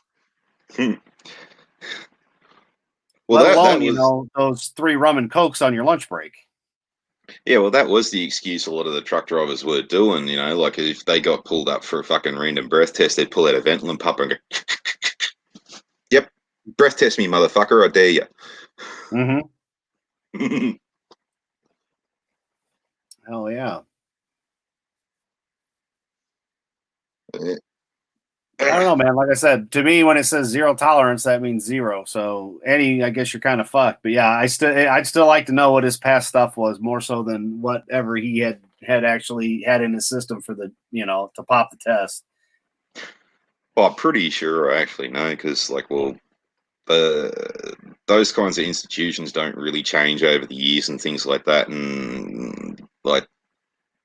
Speaker 1: Well,
Speaker 2: let alone, those 3 rum and cokes on your lunch break.
Speaker 1: Yeah, well, that was the excuse a lot of the truck drivers were doing, like if they got pulled up for a fucking random breath test, they'd pull out a Ventolin pupper and go, yep, breath test me, motherfucker, I dare you.
Speaker 2: Mm-hmm. Hell yeah. I don't know, man. Like I said, to me, when it says 0 tolerance, that means 0. So I guess you're kind of fucked. But I'd still like to know what his past stuff was, more so than whatever he had actually had in his system for the, to pop the test.
Speaker 1: Well, I'm pretty sure I actually know because, those kinds of institutions don't really change over the years and things like that. And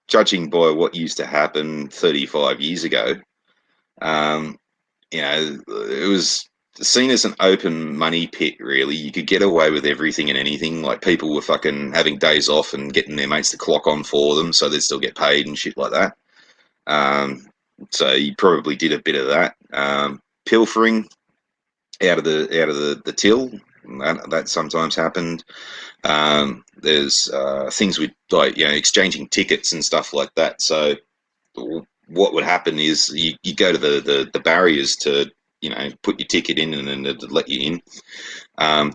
Speaker 1: judging by what used to happen 35 years ago, it was seen as an open money pit, really. You could get away with everything and anything. Like, people were fucking having days off and getting their mates to clock on for them so they'd still get paid and shit like that. So you probably did a bit of that. Pilfering out of the till, That sometimes happened. There's things with like exchanging tickets and stuff like that. So what would happen is you go to the barriers to put your ticket in and then they'd let you in.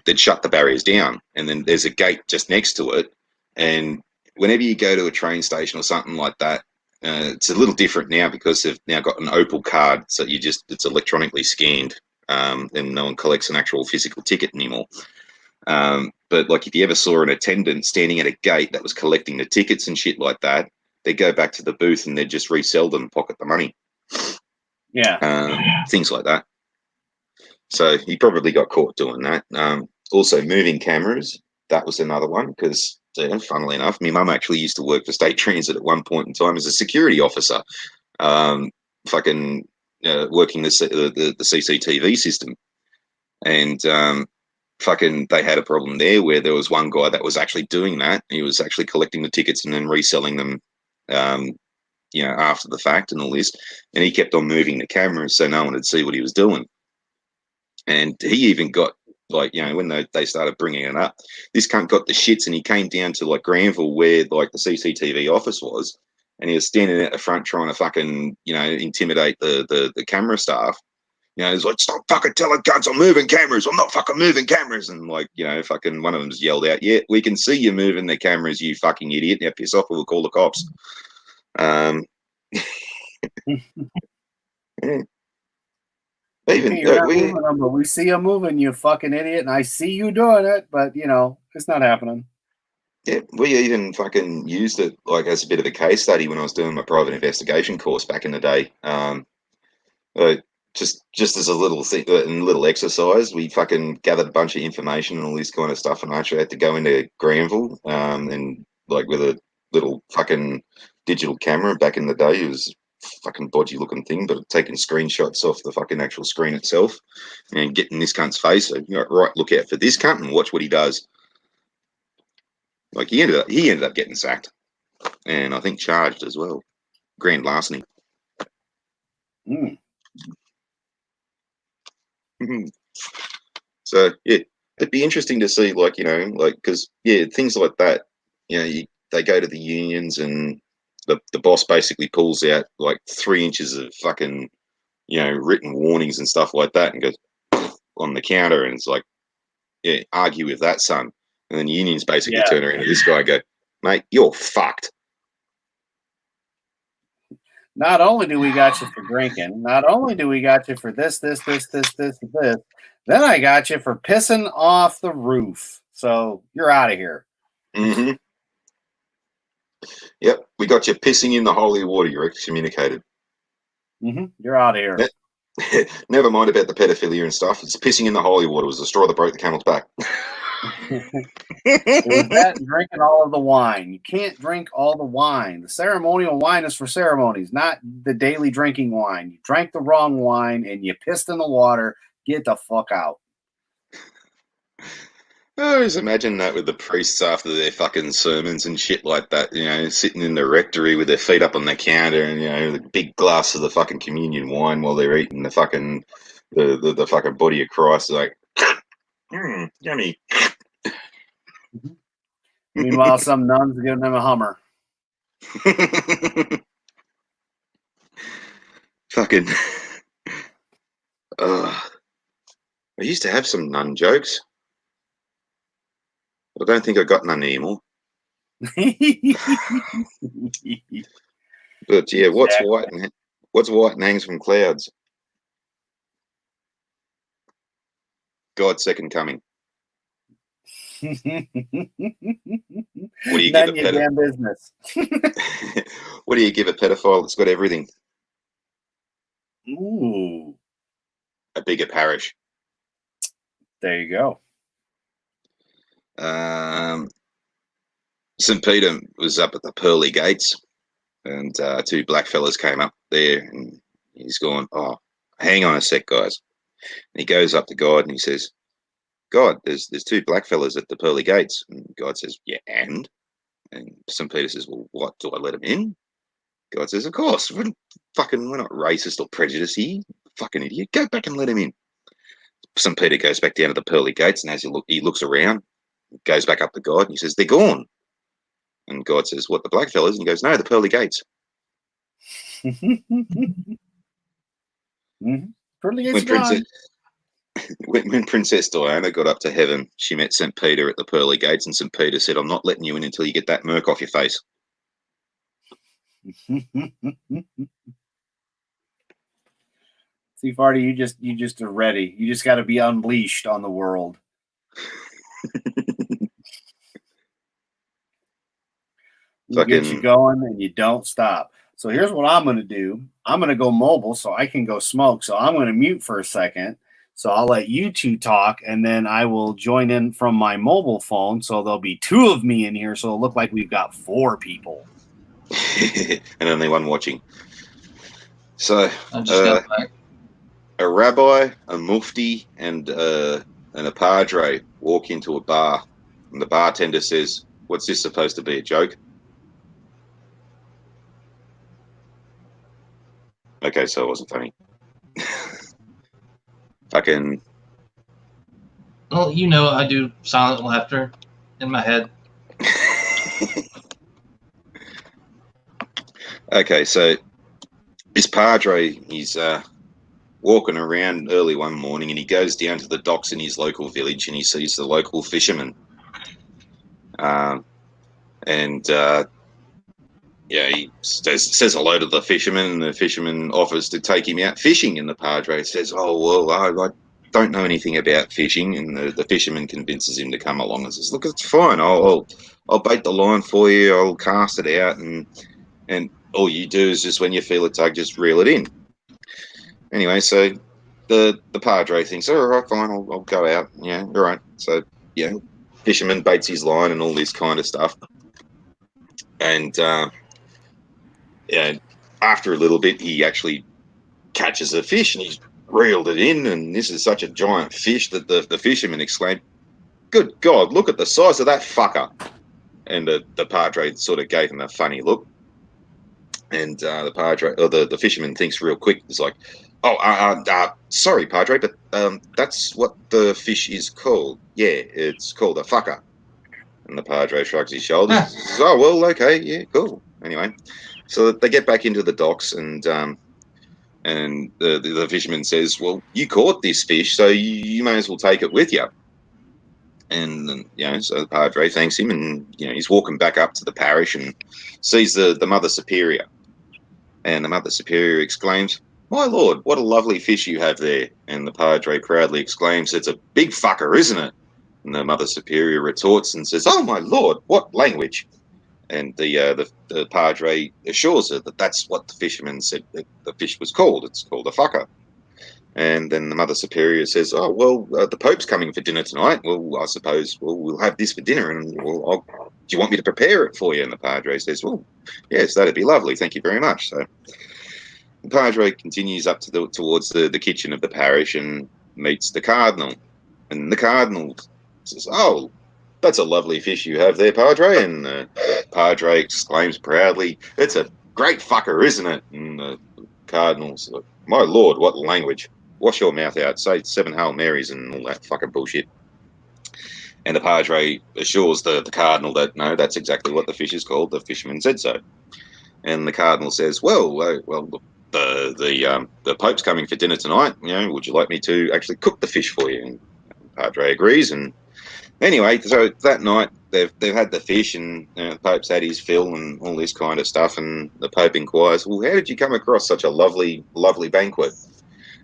Speaker 1: They'd shut the barriers down, and then there's a gate just next to it. And whenever you go to a train station or something like that, it's a little different now because they've now got an Opal card, so it's electronically scanned, and no one collects an actual physical ticket anymore. But like if you ever saw an attendant standing at a gate that was collecting the tickets and shit like that, they'd go back to the booth and they'd just resell them, pocket the money.
Speaker 2: Yeah.
Speaker 1: Things like that. So he probably got caught doing that. Also, moving cameras. That was another one because, funnily enough, my mum actually used to work for State Transit at one point in time as a security officer, working the CCTV system. And they had a problem there where there was one guy that was actually doing that. He was actually collecting the tickets and then reselling them, after the fact and all this. And he kept on moving the cameras so no one would see what he was doing. And he even got, when they started bringing it up, this cunt got the shits and he came down to, Granville where, the CCTV office was, and he was standing at the front trying to fucking, intimidate the camera staff. He's like, stop fucking telling cunts I'm moving cameras. I'm not fucking moving cameras. And, fucking one of them just yelled out, yeah, we can see you moving the cameras, you fucking idiot. Now piss off or we'll call the cops. Yeah.
Speaker 2: Even you're not moving them, but we see you moving, you fucking idiot, and I see you doing it, but it's not happening.
Speaker 1: Yeah, we even fucking used it as a bit of a case study when I was doing my private investigation course back in the day. Just as a little thing, little exercise, we fucking gathered a bunch of information and all this kind of stuff, and I actually had to go into Granville, and with a little fucking digital camera back in the day. It was fucking bodgy looking thing, but taking screenshots off the fucking actual screen itself and getting this cunt's face. So right, look out for this cunt and watch what he does. He ended up getting sacked, and I think charged as well, grand larceny. So yeah, it'd be interesting to see, because things like that, they go to the unions and the boss basically pulls out 3 inches of fucking, written warnings and stuff like that and goes on the counter and it's like, yeah, argue with that, son. And then the unions basically turn around to this guy and go, mate, you're fucked.
Speaker 2: Not only do we got you for drinking, not only do we got you for this, then I got you for pissing off the roof. So you're out of here.
Speaker 1: Mm-hmm. Yep, we got you pissing in the holy water. You're excommunicated.
Speaker 2: Mm-hmm. You're out of here.
Speaker 1: Never mind about the pedophilia and stuff. It's pissing in the holy water. It was the straw that broke the camel's back.
Speaker 2: It was that and drinking all of the wine. You can't drink all the wine. The ceremonial wine is for ceremonies, not the daily drinking wine. You drank the wrong wine and you pissed in the water. Get the fuck out.
Speaker 1: I always imagine that with the priests after their fucking sermons and shit like that, sitting in the rectory with their feet up on the counter and, the big glass of the fucking communion wine while they're eating the fucking, the fucking body of Christ, yummy.
Speaker 2: Meanwhile, some nuns are giving them a Hummer.
Speaker 1: Fucking. I used to have some nun jokes. I don't think I got none anymore. But yeah, what's white and hangs from clouds? God's second coming. What do you give a
Speaker 2: damn business?
Speaker 1: What do you give a pedophile that's got everything?
Speaker 2: Ooh.
Speaker 1: A bigger parish.
Speaker 2: There you go.
Speaker 1: St. Peter was up at the pearly gates, and 2 black fellas came up there, and he's going, "Oh, hang on a sec, guys." And he goes up to God and he says, "God, there's 2 black fellas at the pearly gates." And God says, "Yeah, and?" And St. Peter says, "Well, what, do I let them in?" God says, "Of course. We're not racist or prejudiced here. Fucking idiot. Go back and let him in." St. Peter goes back down to the pearly gates, and as he looks around, goes back up to God, and he says, "They're gone." And God says, "What, the blackfellas?" And he goes, "No, the pearly gates."
Speaker 2: Pearly gates
Speaker 1: When
Speaker 2: are gone.
Speaker 1: when Princess Diana got up to heaven, she met St. Peter at the pearly gates, and St. Peter said, "I'm not letting you in until you get that murk off your face."
Speaker 2: See, Farty, you just are ready. You just got to be unleashed on the world. You get you going, and you don't stop. So here's what I'm going to do. I'm going to go mobile so I can go smoke. So I'm going to mute for a second. So I'll let you two talk, and then I will join in from my mobile phone. So there'll be two of me in here. So it'll look like we've got 4 people.
Speaker 1: And only one watching. So
Speaker 4: I just got back.
Speaker 1: A rabbi, a mufti, and a padre walk into a bar, and the bartender says, "What's this supposed to be, a joke?" Okay, so it wasn't funny. Fucking.
Speaker 4: Well, you know, I do silent laughter in my head.
Speaker 1: Okay, so this padre, he's walking around early one morning, and he goes down to the docks in his local village, and he sees the local fishermen. He says hello to the fisherman, and the fisherman offers to take him out fishing, and the padre says, "Oh, well, I don't know anything about fishing," and the fisherman convinces him to come along and says, "Look, it's fine. I'll bait the line for you. I'll cast it out, and all you do is just when you feel a tug, just reel it in." Anyway, so the padre thinks, "All right, fine, I'll go out." Yeah, all right. So fisherman baits his line and all this kind of stuff, and after a little bit, he actually catches a fish, and he's reeled it in, and this is such a giant fish that the fisherman exclaimed, "Good God, look at the size of that fucker." And the padre sort of gave him a funny look, and the padre, or the fisherman, thinks real quick. It's like, sorry, padre, but that's what the fish is called. Yeah, it's called a fucker." And the padre shrugs his shoulders and says, "Oh, well, okay, yeah, cool." Anyway, so they get back into the docks, and the fisherman says, "Well, you caught this fish, so you may as well take it with you." And so the padre thanks him, and he's walking back up to the parish and sees the Mother Superior. And the Mother Superior exclaims, "My lord, what a lovely fish you have there." And the padre proudly exclaims, "It's a big fucker, isn't it?" And the Mother Superior retorts and says, "Oh, my lord, what language?" And the padre assures her that that's what the fisherman said that the fish was called. It's called a fucker. And then the Mother Superior says, "Oh, well, the Pope's coming for dinner tonight. Well, I suppose we'll have this for dinner. And do you want me to prepare it for you?" And the padre says, "Well, yes, that'd be lovely. Thank you very much." So the padre continues up towards the kitchen of the parish and meets the cardinal. And the cardinal says, "Oh, that's a lovely fish you have there, padre." And the padre exclaims proudly, "It's a great fucker, isn't it?" And the cardinal's like, "My lord, what language? Wash your mouth out. Say 7 Hail Marys and all that fucking bullshit." And the padre assures the cardinal that no, that's exactly what the fish is called. The fisherman said so. And the cardinal says, "Well, the Pope's coming for dinner tonight. Would you like me to actually cook the fish for you?" And the padre agrees. And anyway, so that night they've had the fish, and the Pope's had his fill and all this kind of stuff. And the Pope inquires, "Well, how did you come across such a lovely, lovely banquet?"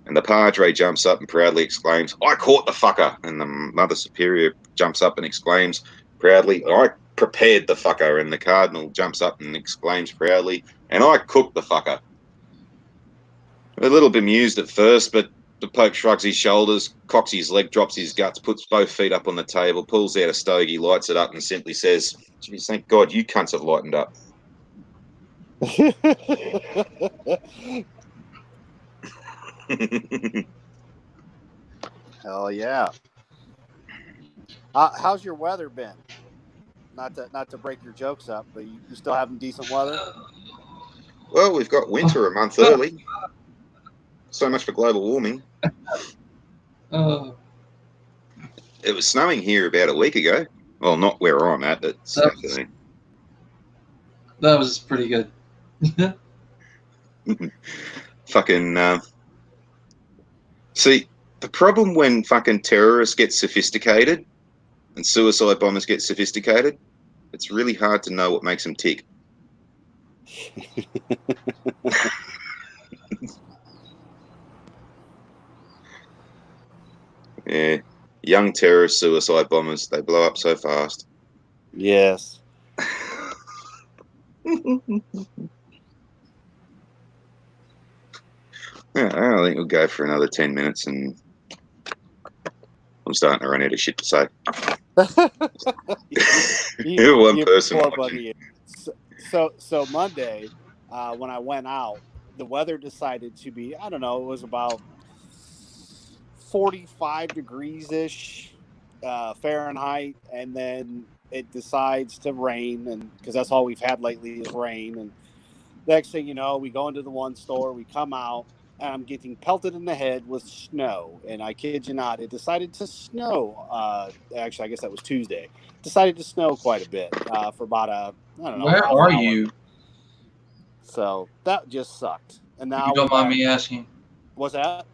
Speaker 1: And the padre jumps up and proudly exclaims, "I caught the fucker." And the Mother Superior jumps up and exclaims proudly, "I prepared the fucker." And the cardinal jumps up and exclaims proudly, "And I cooked the fucker." A little bemused at first, but the Pope shrugs his shoulders, cocks his leg, drops his guts, puts both feet up on the table, pulls out a stogie, lights it up, and simply says, "Geez, thank God you cunts have lightened up."
Speaker 5: Hell yeah. How's your weather been? Not to break your jokes up, but you still having decent weather?
Speaker 1: Well, we've got winter a month early. So much for global warming.
Speaker 4: Uh,
Speaker 1: It was snowing here about a week ago. Well, not where I'm at, but Saturday.
Speaker 4: that was pretty good.
Speaker 1: Fucking. See, the problem when fucking terrorists get sophisticated and suicide bombers get sophisticated, it's really hard to know what makes them tick. Yeah. Young terrorist suicide bombers, they blow up so fast.
Speaker 5: Yes.
Speaker 1: Yeah, I think we'll go for another 10 minutes and I'm starting to run out of shit to say. One person
Speaker 5: poor
Speaker 1: watching.
Speaker 5: buddy. So Monday, when I went out, the weather decided to be, I don't know, it was about 45 degrees ish Fahrenheit, and then it decides to rain, and because that's all we've had lately is rain. And next thing you know, we go into the one store, we come out, and I'm getting pelted in the head with snow. And I kid you not, it decided to snow. Actually, I guess that was Tuesday. Decided to snow quite a bit for about I don't know.
Speaker 4: Where
Speaker 5: half
Speaker 4: are
Speaker 5: hour.
Speaker 4: you?
Speaker 5: So that just sucked. And
Speaker 4: If
Speaker 5: now
Speaker 4: you don't
Speaker 5: we're
Speaker 4: mind
Speaker 5: back.
Speaker 4: me asking.
Speaker 5: What's that?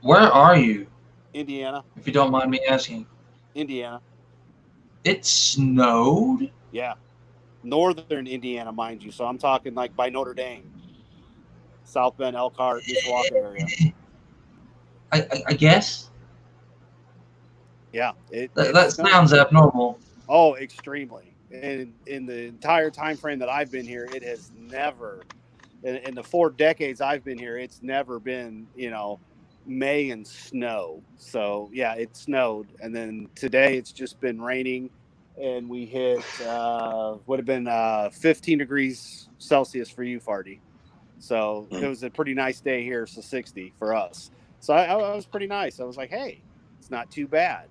Speaker 4: Where are you?
Speaker 5: Indiana.
Speaker 4: If you don't mind me asking.
Speaker 5: Indiana.
Speaker 4: It snowed?
Speaker 5: Yeah. Northern Indiana, mind you. So I'm talking like by Notre Dame. South Bend, Elkhart, Mishawaka area.
Speaker 4: I guess.
Speaker 5: Yeah.
Speaker 4: That sounds abnormal.
Speaker 5: Oh, extremely. And in the entire time frame that I've been here, it has never, in the 4 decades I've been here, it's never been, May and snow. So yeah, it snowed, and then today it's just been raining, and we hit would have been 15 degrees Celsius for you, Farty. So it was a pretty nice day here, so 60 for us. So I was pretty nice. I was like, hey, it's not too bad.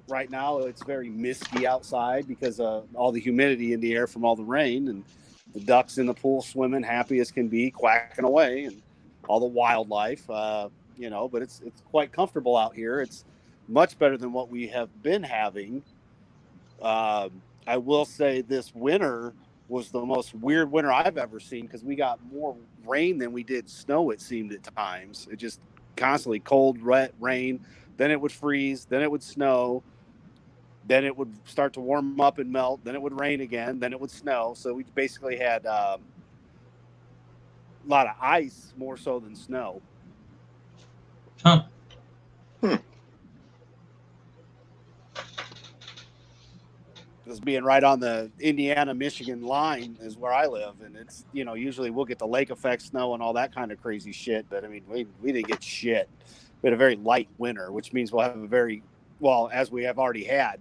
Speaker 5: Right now it's very misty outside because of all the humidity in the air from all the rain, and the ducks in the pool swimming happy as can be, quacking away, and all the wildlife. But it's quite comfortable out here. It's much better than what we have been having. I will say this winter was the most weird winter I've ever seen because we got more rain than we did snow, it seemed at times. It just constantly cold, wet rain. Then it would freeze. Then it would snow. Then it would start to warm up and melt. Then it would rain again. Then it would snow. So we basically had a lot of ice more so than snow.
Speaker 4: Huh.
Speaker 5: Just being right on the Indiana-Michigan line is where I live. And it's, usually we'll get the lake effect snow and all that kind of crazy shit. But, I mean, we didn't get shit. We had a very light winter, which means we'll have as we have already had,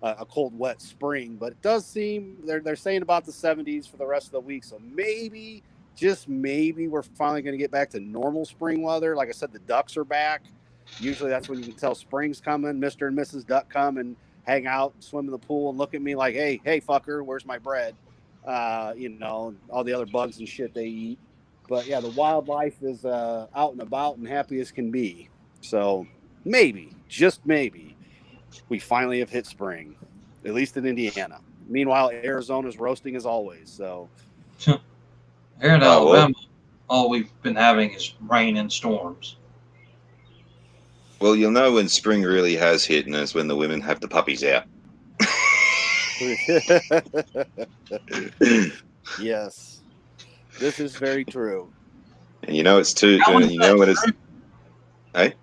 Speaker 5: a cold, wet spring. But it does seem they're saying about the 70s for the rest of the week. So maybe, just maybe, we're finally going to get back to normal spring weather. Like I said, the ducks are back. Usually that's when you can tell spring's coming. Mr. and Mrs. Duck come and hang out, swim in the pool, and look at me like, hey, fucker, where's my bread? And all the other bugs and shit they eat. But yeah, the wildlife is out and about and happy as can be. So maybe, just maybe, we finally have hit spring, at least in Indiana. Meanwhile, Arizona's roasting as always. So
Speaker 4: Here in Alabama, all we've been having is rain and storms.
Speaker 1: Well, you'll know when spring really has hit, and it's when the women have the puppies out.
Speaker 5: yes, this is very true.
Speaker 1: And it's too.
Speaker 4: How is that
Speaker 1: when it's.
Speaker 4: true?
Speaker 1: Hey,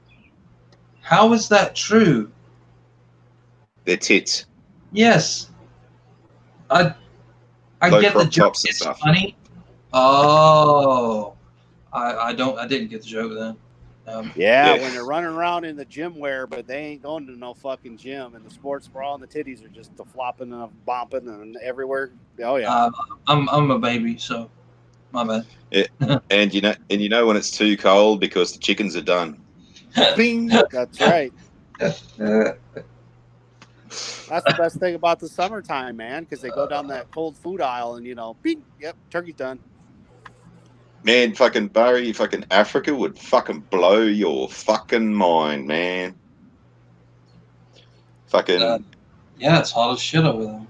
Speaker 4: How is that true?
Speaker 1: they're tits.
Speaker 4: Yes. I
Speaker 1: Low
Speaker 4: get the
Speaker 1: crop
Speaker 4: joke.
Speaker 1: tops and
Speaker 4: It's
Speaker 1: stuff.
Speaker 4: funny. Oh, I didn't get the joke then.
Speaker 5: Yeah, when they're running around in the gym wear, but they ain't going to no fucking gym, and the sports bra and the titties are just flopping and bomping and everywhere. Oh yeah,
Speaker 4: I'm a baby, so my bad.
Speaker 1: Yeah. and you know when it's too cold because the chickens are done. Bing.
Speaker 5: that's right. That's the best thing about the summertime, man, because they go down that cold food aisle and bing, yep, turkey's done.
Speaker 1: Man, fucking Barry, fucking Africa would fucking blow your fucking mind, man. Fucking
Speaker 4: Yeah, it's hot as shit over there.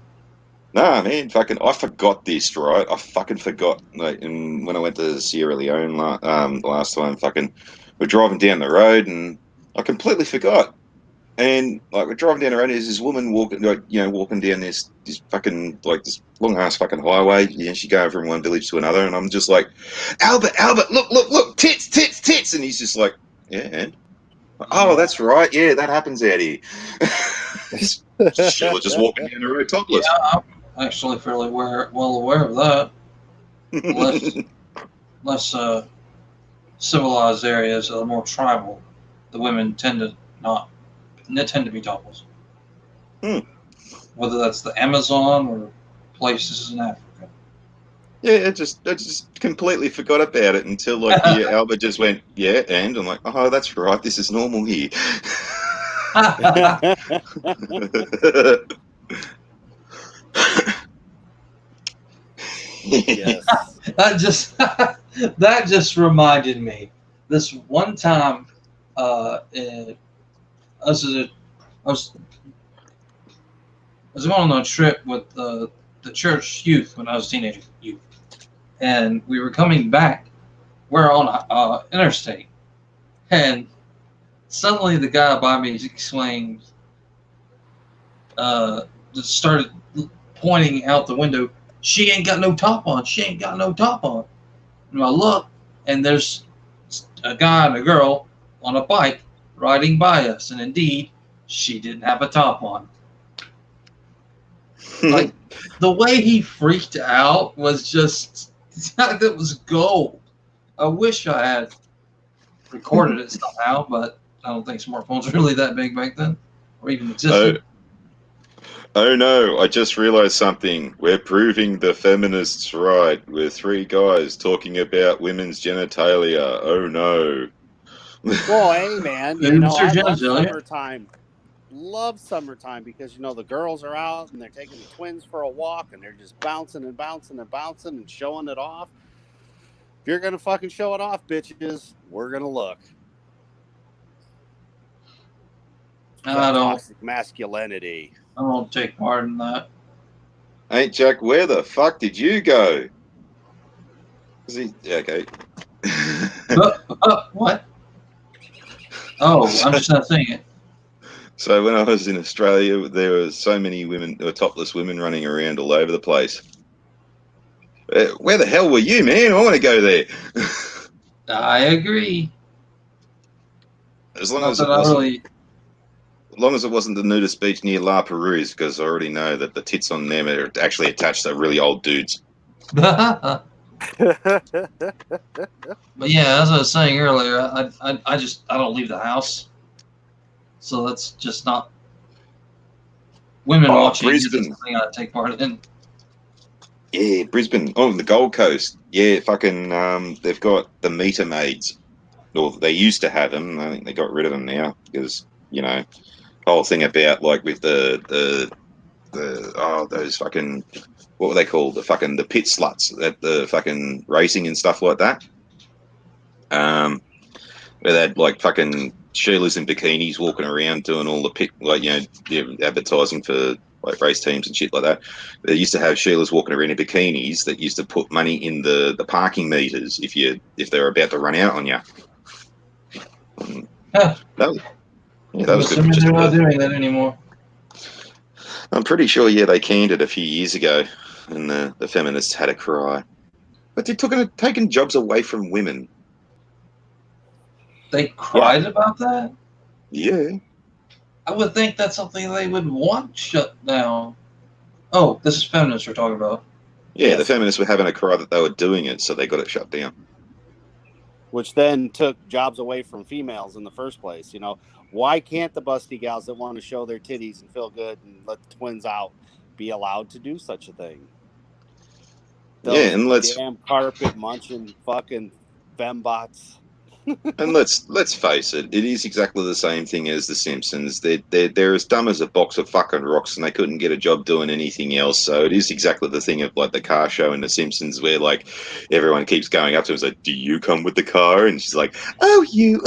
Speaker 1: nah, man. Fucking, I forgot this, right? I fucking forgot. Like, when I went to Sierra Leone last time, fucking, we're driving down the road, and I completely forgot. And like we're driving down the road, there's this woman walking, like, walking down this fucking like this long ass fucking highway. And she's going from one village to another, and I'm just like, Albert, look, tits, tits, tits, and he's just like, yeah, and oh, that's right, yeah, that happens out here. Sheila just walking down the road topless.
Speaker 4: Yeah, I'm actually fairly well aware of that. Less civilized areas that are more tribal, the women tend to be topless. Whether that's the Amazon or places in Africa.
Speaker 1: Yeah, I just completely forgot about it until like Albert just went, yeah, and I'm like, oh, that's right, this is normal here.
Speaker 5: Yes.
Speaker 4: That just reminded me. This one time, I was going on a trip with the church youth when I was a teenager youth, and we were coming back. We're on a interstate, and suddenly the guy by me exclaimed, just started pointing out the window, "She ain't got no top on. She ain't got no top on." And I look, and there's a guy and a girl on a bike riding by us, and indeed, she didn't have a top on. Like, the way he freaked out was just, that was gold. I wish I had recorded it somehow, but I don't think smartphones were really that big back then, or even existed.
Speaker 1: Oh no, I just realized something. We're proving the feminists right. We're three guys talking about women's genitalia. Oh no.
Speaker 5: Well, hey man,
Speaker 4: Hey, Mr.
Speaker 5: I love
Speaker 4: Genitalia.
Speaker 5: summertime. Love summertime because the girls are out and they're taking the twins for a walk and they're just bouncing and bouncing and bouncing and showing it off. If you're gonna fucking show it off, bitches, we're gonna look.
Speaker 4: I don't
Speaker 5: Toxic masculinity.
Speaker 4: take part in that.
Speaker 1: Hey Jack, where the fuck did you go? Okay.
Speaker 4: What? Oh, I'm just not saying it.
Speaker 1: So when I was in Australia, there were so many women, or topless women, running around all over the place. Where the hell were you, man? I want to go there.
Speaker 4: I agree.
Speaker 1: As long
Speaker 4: Not
Speaker 1: as
Speaker 4: that
Speaker 1: it
Speaker 4: I
Speaker 1: wasn't,
Speaker 4: really.
Speaker 1: as long as it wasn't the nudist beach near La Perouse, because I already know that the tits on them are actually attached to really old dudes.
Speaker 4: But yeah, as I was saying earlier, I don't leave the house, so that's just not women watching.
Speaker 1: Brisbane.
Speaker 4: Isn't something I take part in.
Speaker 1: Yeah, Brisbane. Oh, the Gold Coast. Yeah, fucking. They've got the meter maids. Or they used to have them. I think they got rid of them now because the whole thing about like with the those fucking, what were they called? The pit sluts at the fucking racing and stuff like that. Where they had like fucking Sheilas in bikinis walking around doing all the pit, like advertising for like race teams and shit like that. They used to have Sheilas walking around in bikinis that used to put money in the parking meters if they were about to run out on you.
Speaker 4: Huh.
Speaker 1: That was
Speaker 4: I'm
Speaker 1: good.
Speaker 4: assuming they're not doing that anymore.
Speaker 1: I'm pretty sure, they canned it a few years ago, and the feminists had a cry. But they're taking jobs away from women.
Speaker 4: They cried about that?
Speaker 1: Yeah.
Speaker 4: I would think that's something they would want shut down. Oh, this is feminists we're talking about.
Speaker 1: Yeah,
Speaker 5: Yes.
Speaker 1: The feminists were having a cry that they were doing it, so they got it shut down.
Speaker 5: Which then took jobs away from females in the first place. Why can't the busty gals that want to show their titties and feel good and let the twins out be allowed to do such a thing? Those
Speaker 1: And let's
Speaker 5: damn carpet munching fucking fembots.
Speaker 1: And let's face it, it is exactly the same thing as The Simpsons. They're as dumb as a box of fucking rocks, and they couldn't get a job doing anything else. So it is exactly the thing of like the car show in The Simpsons, where like everyone keeps going up to him and like, "Do you come with the car?" And she's like, "Oh, you."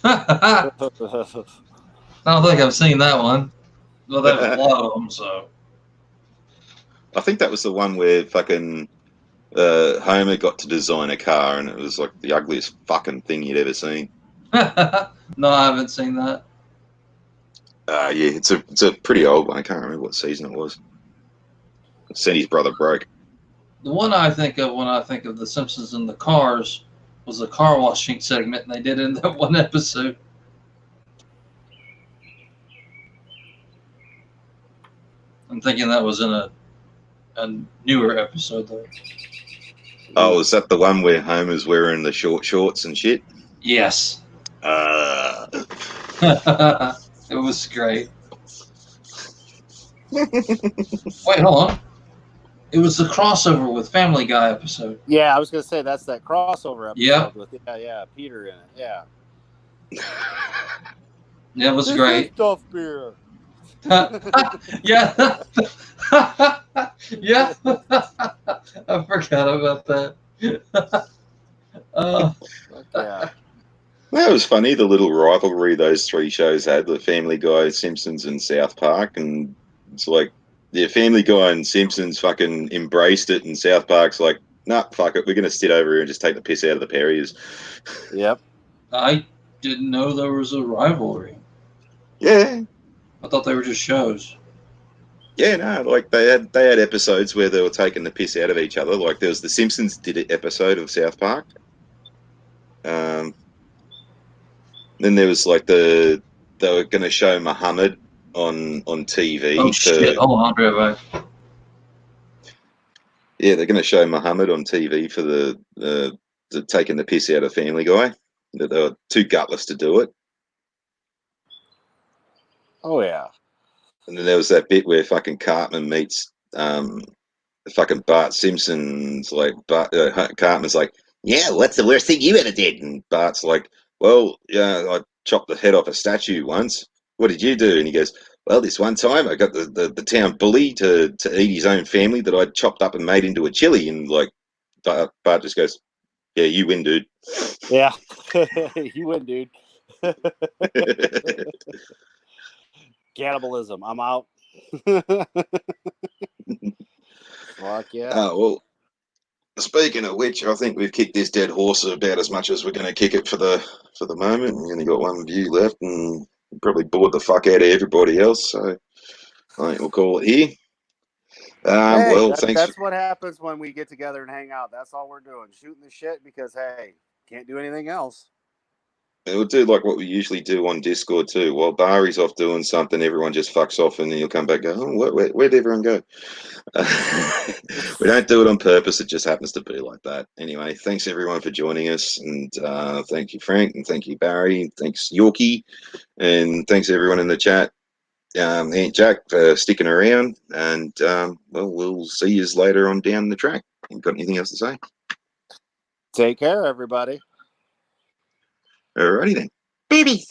Speaker 4: I don't think I've seen that one. Well, there's a lot of them, so.
Speaker 1: I think that was the one where fucking Homer got to design a car, and it was like the ugliest fucking thing you'd ever seen.
Speaker 4: No, I haven't seen that.
Speaker 1: Yeah, it's a pretty old one. I can't remember what season it was. Sent his brother broke.
Speaker 4: The one I think of when I think of The Simpsons and the cars was the car washing segment, and they did it in that one episode. I'm thinking that was in a newer episode, though.
Speaker 1: Oh, is that the one where Homer's wearing the short shorts and shit?
Speaker 4: Yes. It was great. Wait, hold on. It was the crossover with Family Guy episode.
Speaker 5: Yeah, I was gonna say that's that crossover episode
Speaker 4: Yep.
Speaker 5: with Peter in it. Yeah.
Speaker 4: Yeah, it was
Speaker 5: This
Speaker 4: great.
Speaker 5: is tough beer.
Speaker 4: Yeah. Yeah. I forgot about that.
Speaker 5: Yeah.
Speaker 1: That was funny, the little rivalry those three shows had, the Family Guy, Simpsons, and South Park. And it's like, the Family Guy and Simpsons fucking embraced it, and South Park's like, nah, fuck it, we're going to sit over here and just take the piss out of the Perriers.
Speaker 5: Yep.
Speaker 4: I didn't know there was a rivalry.
Speaker 1: Yeah.
Speaker 4: I thought they were just shows.
Speaker 1: Yeah, no, like they had episodes where they were taking the piss out of each other. Like there was the Simpsons did an episode of South Park. Then there was like they were going to show Muhammad on TV.
Speaker 4: Oh shit! Hold on, I'll be right back.
Speaker 1: Yeah, they're going to show Muhammad on TV for the taking the piss out of Family Guy. They were too gutless to do it.
Speaker 5: Oh yeah.
Speaker 1: And then there was that bit where fucking Cartman meets fucking Bart Simpson's like Cartman's like, yeah, what's the worst thing you ever did? And Bart's like, well, yeah, I chopped the head off a statue once. What did you do? And he goes, well, this one time I got the town bully to eat his own family that I'd chopped up and made into a chili. And like Bart just goes, yeah, you win, dude.
Speaker 5: Yeah. You win, dude. Cannibalism. I'm out. Fuck yeah.
Speaker 1: Well, speaking of which, I think we've kicked this dead horse about as much as we're going to kick it for the moment. We've only got one view left, and probably bored the fuck out of everybody else. So I think we'll call it here.
Speaker 5: Hey, that's what happens when we get together and hang out. That's all we're doing, shooting the shit because hey, can't do anything else.
Speaker 1: We'll do like what we usually do on Discord too. While Barry's off doing something, everyone just fucks off, and then you'll come back and go, oh, where'd everyone go? We don't do it on purpose. It just happens to be like that. Anyway, thanks everyone for joining us, and thank you, Frank, and thank you, Barry. Thanks, Yorkie, and thanks everyone in the chat. Aunt Jack for sticking around, and well, we'll see you later on down the track. You got anything else to say?
Speaker 5: Take care, everybody.
Speaker 1: Alrighty then. Babies.